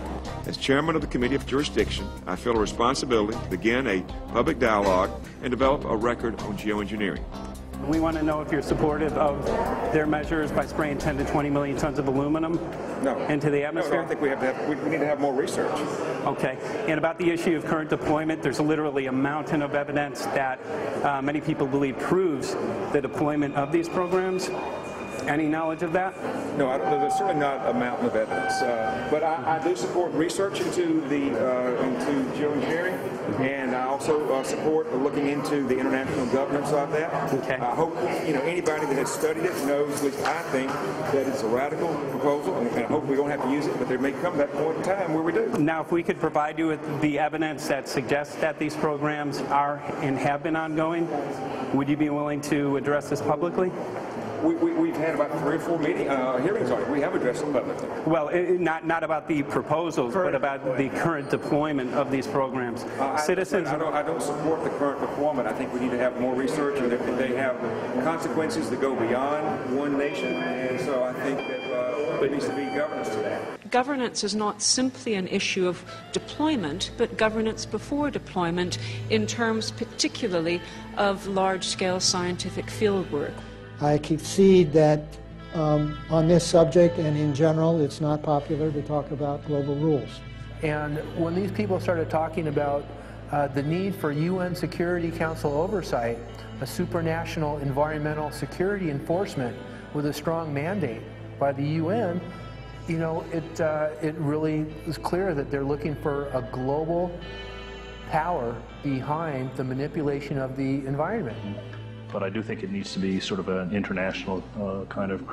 Speaker 4: As chairman of the Committee of Jurisdiction, I feel a responsibility to begin a public dialogue and develop a record on geoengineering.
Speaker 8: We want to know if you're supportive of their measures by spraying 10 to 20 million tons of aluminum into the atmosphere?
Speaker 4: No, I think we need to have more research.
Speaker 8: Okay. And about the issue of current deployment, there's literally a mountain of evidence that many people believe proves the deployment of these programs. Any knowledge of that?
Speaker 4: No, there's certainly not a mountain of evidence. But I do support research into geoengineering, and I also support looking into the international governance of that.
Speaker 8: Okay.
Speaker 4: I hope anybody that has studied it knows, at least I think, that it's a radical proposal, and I hope we don't have to use it, but there may come that point in time where we do.
Speaker 8: Now, if we could provide you with the evidence that suggests that these programs are and have been ongoing, would you be willing to address this publicly?
Speaker 4: We've had about 3 or 4 hearings on it. We have addressed them publicly.
Speaker 8: Well, not about the proposals, but about the current deployment of these programs. Citizens.
Speaker 4: I don't support the current deployment. I think we need to have more research, and they have consequences that go beyond one nation. And so I think that there needs to be governance to that.
Speaker 10: Governance is not simply an issue of deployment, but governance before deployment in terms particularly of large-scale scientific fieldwork.
Speaker 11: I concede that on this subject and in general, it's not popular to talk about global rules.
Speaker 9: And when these people started talking about the need for UN Security Council oversight, a supranational environmental security enforcement with a strong mandate by the UN, it really is clear that they're looking for a global power behind the manipulation of the environment.
Speaker 22: But I do think it needs to be sort of an international kind of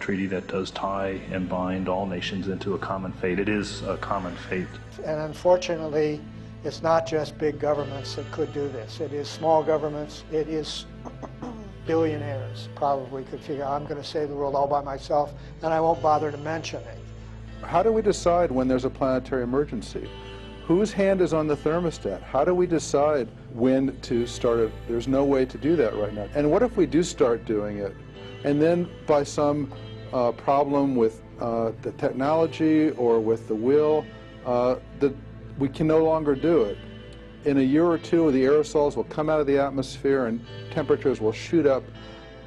Speaker 22: treaty that does tie and bind all nations into a common fate. It is a common fate.
Speaker 11: And unfortunately, it's not just big governments that could do this. It is small governments. It is billionaires probably could figure, I'm going to save the world all by myself, and I won't bother to mention it.
Speaker 23: How do we decide when there's a planetary emergency? Whose hand is on the thermostat? How do we decide when to start it? There's no way to do that right now. And what if we do start doing it, and then by some problem with the technology or with the will, that we can no longer do it? In a year or two, the aerosols will come out of the atmosphere and temperatures will shoot up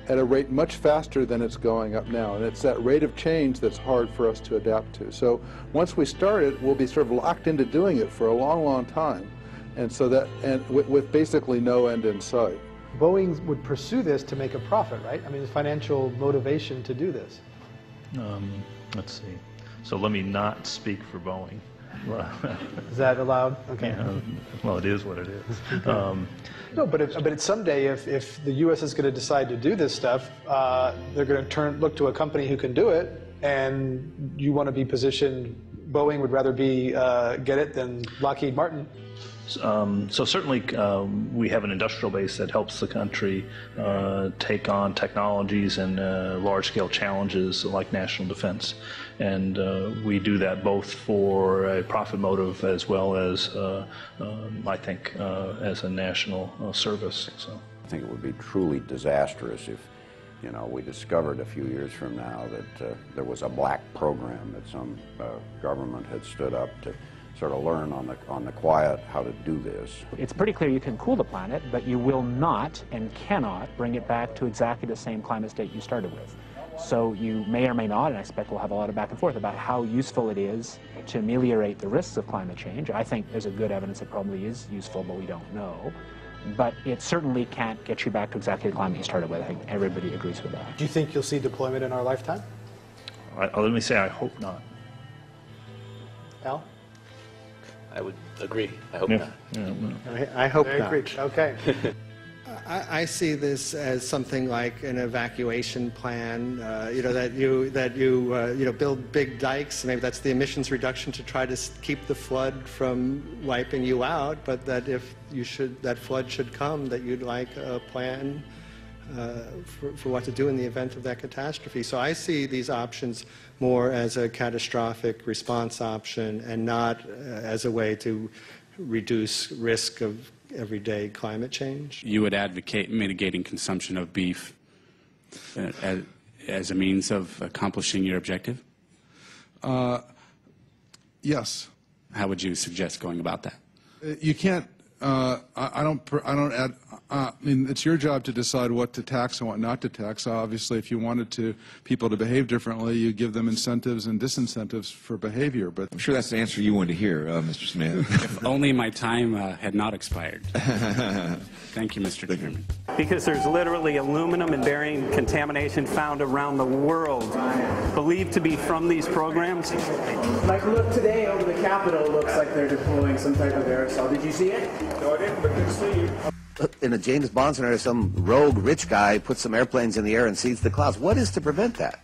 Speaker 23: at a rate much faster than it's going up now. And it's that rate of change that's hard for us to adapt to. So once we start it, we'll be sort of locked into doing it for a long, long time. And so that, and with basically no end in sight.
Speaker 24: Boeing would pursue this to make a profit, right? I mean, there's financial motivation to do this.
Speaker 22: Let's see. So let me not speak for Boeing.
Speaker 24: Is that allowed? Okay.
Speaker 22: Yeah, well, it is what it is.
Speaker 24: No, but it's someday if the U.S. is going to decide to do this stuff, they're going to look to a company who can do it, and you want to be positioned. Boeing would rather be get it than Lockheed Martin.
Speaker 22: So certainly we have an industrial base that helps the country take on technologies and large-scale challenges like national defense. And we do that both for a profit motive as well as, I think, as a national service. So
Speaker 28: I think it would be truly disastrous You know, we discovered a few years from now that there was a black program that some government had stood up to sort of learn on the quiet how to do this.
Speaker 16: It's pretty clear you can cool the planet, but you will not and cannot bring it back to exactly the same climate state you started with. So you may or may not, and I expect we'll have a lot of back and forth about how useful it is to ameliorate the risks of climate change. I think there's a good evidence it probably is useful, but we don't know. But it certainly can't get you back to exactly the climate you started with. I think everybody agrees with that.
Speaker 24: Do you think you'll see deployment in our lifetime?
Speaker 22: Let me say I hope not.
Speaker 24: Al?
Speaker 7: I would agree. I hope not.
Speaker 1: I hope
Speaker 24: Very
Speaker 1: not.
Speaker 24: agreed. Okay.
Speaker 1: I see this as something like an evacuation plan. You know, that you build big dikes. Maybe that's the emissions reduction to try to keep the flood from wiping you out. But that if that flood should come, that you'd like a plan for what to do in the event of that catastrophe. So I see these options more as a catastrophic response option and not as a way to reduce risk of everyday climate change.
Speaker 2: You would advocate mitigating consumption of beef as a means of accomplishing your objective?
Speaker 23: Yes.
Speaker 2: How would you suggest going about that?
Speaker 23: You can't. I mean, it's your job to decide what to tax and what not to tax. Obviously, if you wanted people to behave differently, you give them incentives and disincentives for behavior. But
Speaker 12: I'm sure that's the answer you wanted to hear, Mr. Smith.
Speaker 2: If only my time had not expired. Thank you, Mr. Chairman.
Speaker 21: Because there's literally aluminum and barium contamination found around the world, believed to be from these programs.
Speaker 3: Like, look, today over the Capitol looks like they're deploying some type of aerosol. Did you see it?
Speaker 4: No, I didn't, but good to see you.
Speaker 13: In a James Bond scenario, some rogue rich guy puts some airplanes in the air and seeds the clouds. What is to prevent that?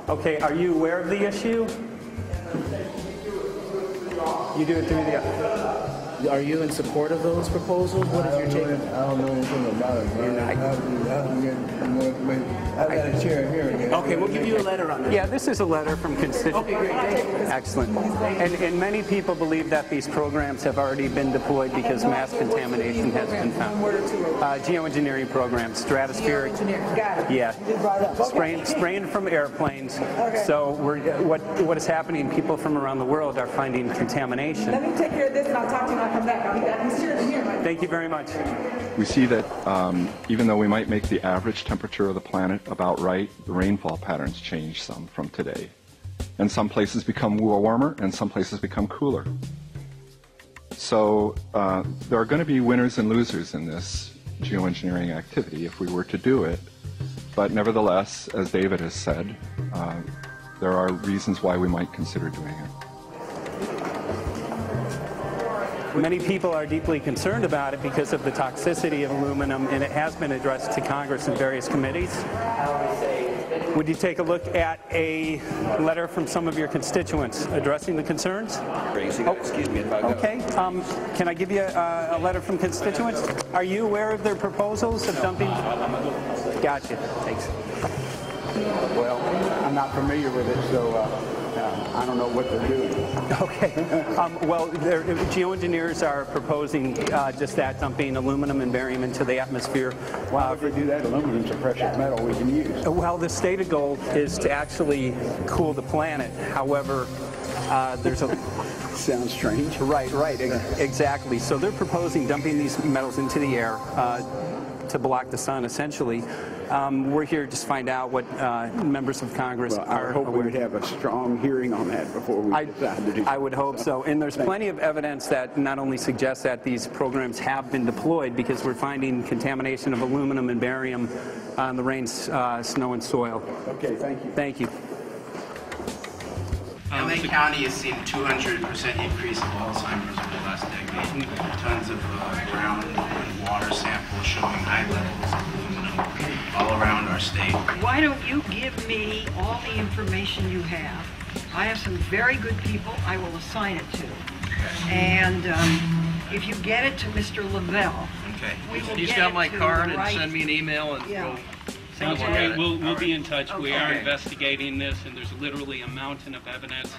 Speaker 21: Okay, are you aware of the issue? You do it through the...
Speaker 3: Are you in support of those proposals? What is your take?
Speaker 1: I don't know anything about it.
Speaker 3: You're not.
Speaker 1: I have to get more information. I've got a chair here.
Speaker 3: Okay, we'll give you a letter on that.
Speaker 21: Yeah, this is a letter from constituents.
Speaker 3: Okay, great.
Speaker 21: Excellent. And many people believe that these programs have already been deployed because mass contamination has been found. Geoengineering programs, stratospheric.
Speaker 1: Got it.
Speaker 21: Yeah. Spraying from airplanes.
Speaker 1: Okay.
Speaker 21: So what is happening, people from around the world are finding contamination.
Speaker 1: Let me take care of this and I'll talk to you when I come back.
Speaker 21: Thank you very much.
Speaker 14: We see that even though we might make the average temperature of the planet about right, the rainfall patterns change some from today. And some places become warmer and some places become cooler. So there are going to be winners and losers in this geoengineering activity if we were to do it. But nevertheless, as David has said, there are reasons why we might consider doing it.
Speaker 21: Many people are deeply concerned about it because of the toxicity of aluminum, and it has been addressed to Congress in various committees. Would you take a look at a letter from some of your constituents addressing the concerns?
Speaker 12: Excuse me if I go.
Speaker 21: Okay. Can I give you a letter from constituents? Are you aware of their proposals of dumping? Gotcha. Thanks.
Speaker 15: Well, I'm not familiar with it, so I don't know what they're doing.
Speaker 21: Okay. Well, geoengineers are proposing just that, dumping aluminum and barium into the atmosphere.
Speaker 15: Why would they do that? Aluminum's a precious metal we can use.
Speaker 21: Well, the stated goal is to actually cool the planet. However, there's a...
Speaker 15: Sounds strange.
Speaker 21: Right, exactly. So they're proposing dumping these metals into the air to block the sun, essentially. We're here to find out what members of Congress are
Speaker 15: I hope we'd have a strong hearing on that before we decide to do that.
Speaker 21: I would hope so. And there's plenty of evidence that not only suggests that these programs have been deployed, because we're finding contamination of aluminum and barium on the rain, snow, and soil.
Speaker 15: Okay, thank you.
Speaker 21: Thank you.
Speaker 3: LA County has seen a 200% increase of Alzheimer's over the last decade. Tons of ground and water samples showing high levels of aluminum all around our state.
Speaker 17: Why don't you give me all the information you have? I have some very good people I will assign it to. And if you get it to Mr. Lavelle, we will
Speaker 6: He's
Speaker 17: get
Speaker 6: got
Speaker 17: it
Speaker 6: my
Speaker 17: to
Speaker 6: card
Speaker 17: the
Speaker 6: and
Speaker 17: right...
Speaker 6: send me an email and we'll
Speaker 8: Sounds
Speaker 6: take a look
Speaker 8: great.
Speaker 6: at it.
Speaker 8: We'll be in touch. We are
Speaker 6: Okay.
Speaker 8: investigating this, and there's literally a mountain of evidence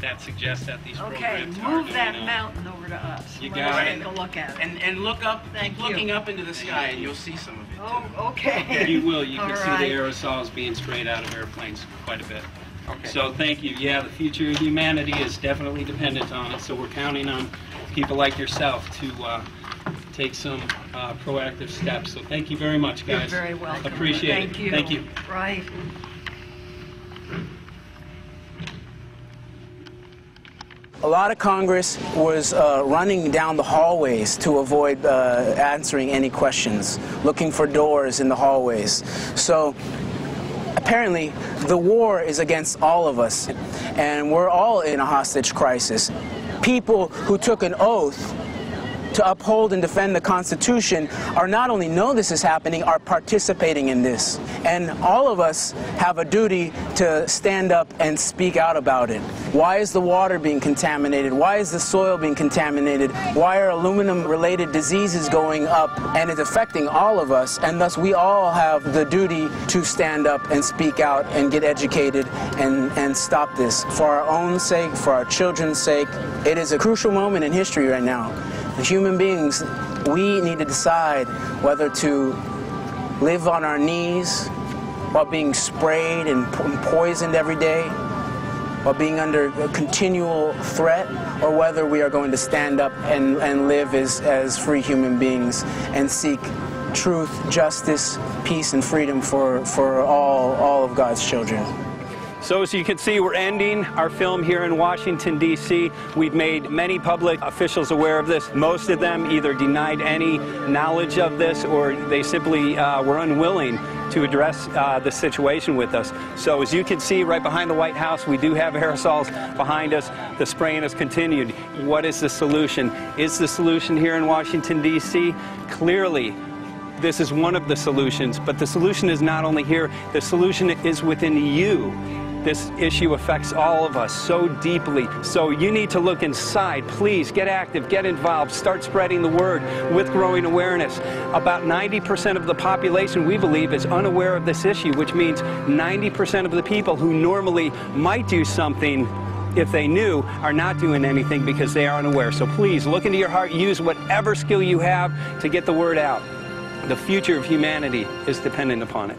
Speaker 8: that suggests that these
Speaker 17: Okay,
Speaker 8: programs are
Speaker 17: move
Speaker 8: going
Speaker 17: that
Speaker 8: on.
Speaker 17: mountain over to us.
Speaker 8: You
Speaker 17: Let
Speaker 8: got
Speaker 17: us
Speaker 8: it.
Speaker 17: take a look at it.
Speaker 3: And look up,
Speaker 17: Thank
Speaker 3: keep
Speaker 17: you.
Speaker 3: looking up into the sky, and you'll see some of it.
Speaker 17: Oh, okay.
Speaker 8: You will. You can
Speaker 17: All
Speaker 8: see
Speaker 17: right.
Speaker 8: the aerosols being sprayed out of airplanes quite a bit.
Speaker 3: Okay.
Speaker 8: So thank you. Yeah, the future of humanity is definitely dependent on it. So we're counting on people like yourself to take some proactive steps. So thank you very much, guys.
Speaker 17: You're very welcome.
Speaker 8: Appreciate
Speaker 17: Thank
Speaker 8: it.
Speaker 17: you.
Speaker 8: Thank you.
Speaker 17: Right.
Speaker 3: A lot of Congress was running down the hallways to avoid answering any questions, looking for doors in the hallways. So apparently the war is against all of us, and we're all in a hostage crisis. People who took an oath to uphold and defend the Constitution are not only know this is happening, are participating in this. And all of us have a duty to stand up and speak out about it. Why is the water being contaminated? Why is the soil being contaminated? Why are aluminum-related diseases going up? And it's affecting all of us, and thus we all have the duty to stand up and speak out and get educated and stop this. For our own sake, for our children's sake, it is a crucial moment in history right now. The human beings, we need to decide whether to live on our knees while being sprayed and poisoned every day, while being under a continual threat, or whether we are going to stand up and live as free human beings and seek truth, justice, peace, and freedom for all of God's children.
Speaker 8: So as you can see, we're ending our film here in Washington, D.C. We've made many public officials aware of this. Most of them either denied any knowledge of this, or they simply were unwilling to address the situation with us. So as you can see right behind the White House, we do have aerosols behind us. The spraying has continued. What is the solution? Is the solution here in Washington, D.C.? Clearly, this is one of the solutions, but the solution is not only here, the solution is within you. This issue affects all of us so deeply. So you need to look inside. Please get active, get involved, start spreading the word with growing awareness. About 90% of the population, we believe, is unaware of this issue, which means 90% of the people who normally might do something if they knew are not doing anything because they are unaware. So please look into your heart, use whatever skill you have to get the word out. The future of humanity is dependent upon it.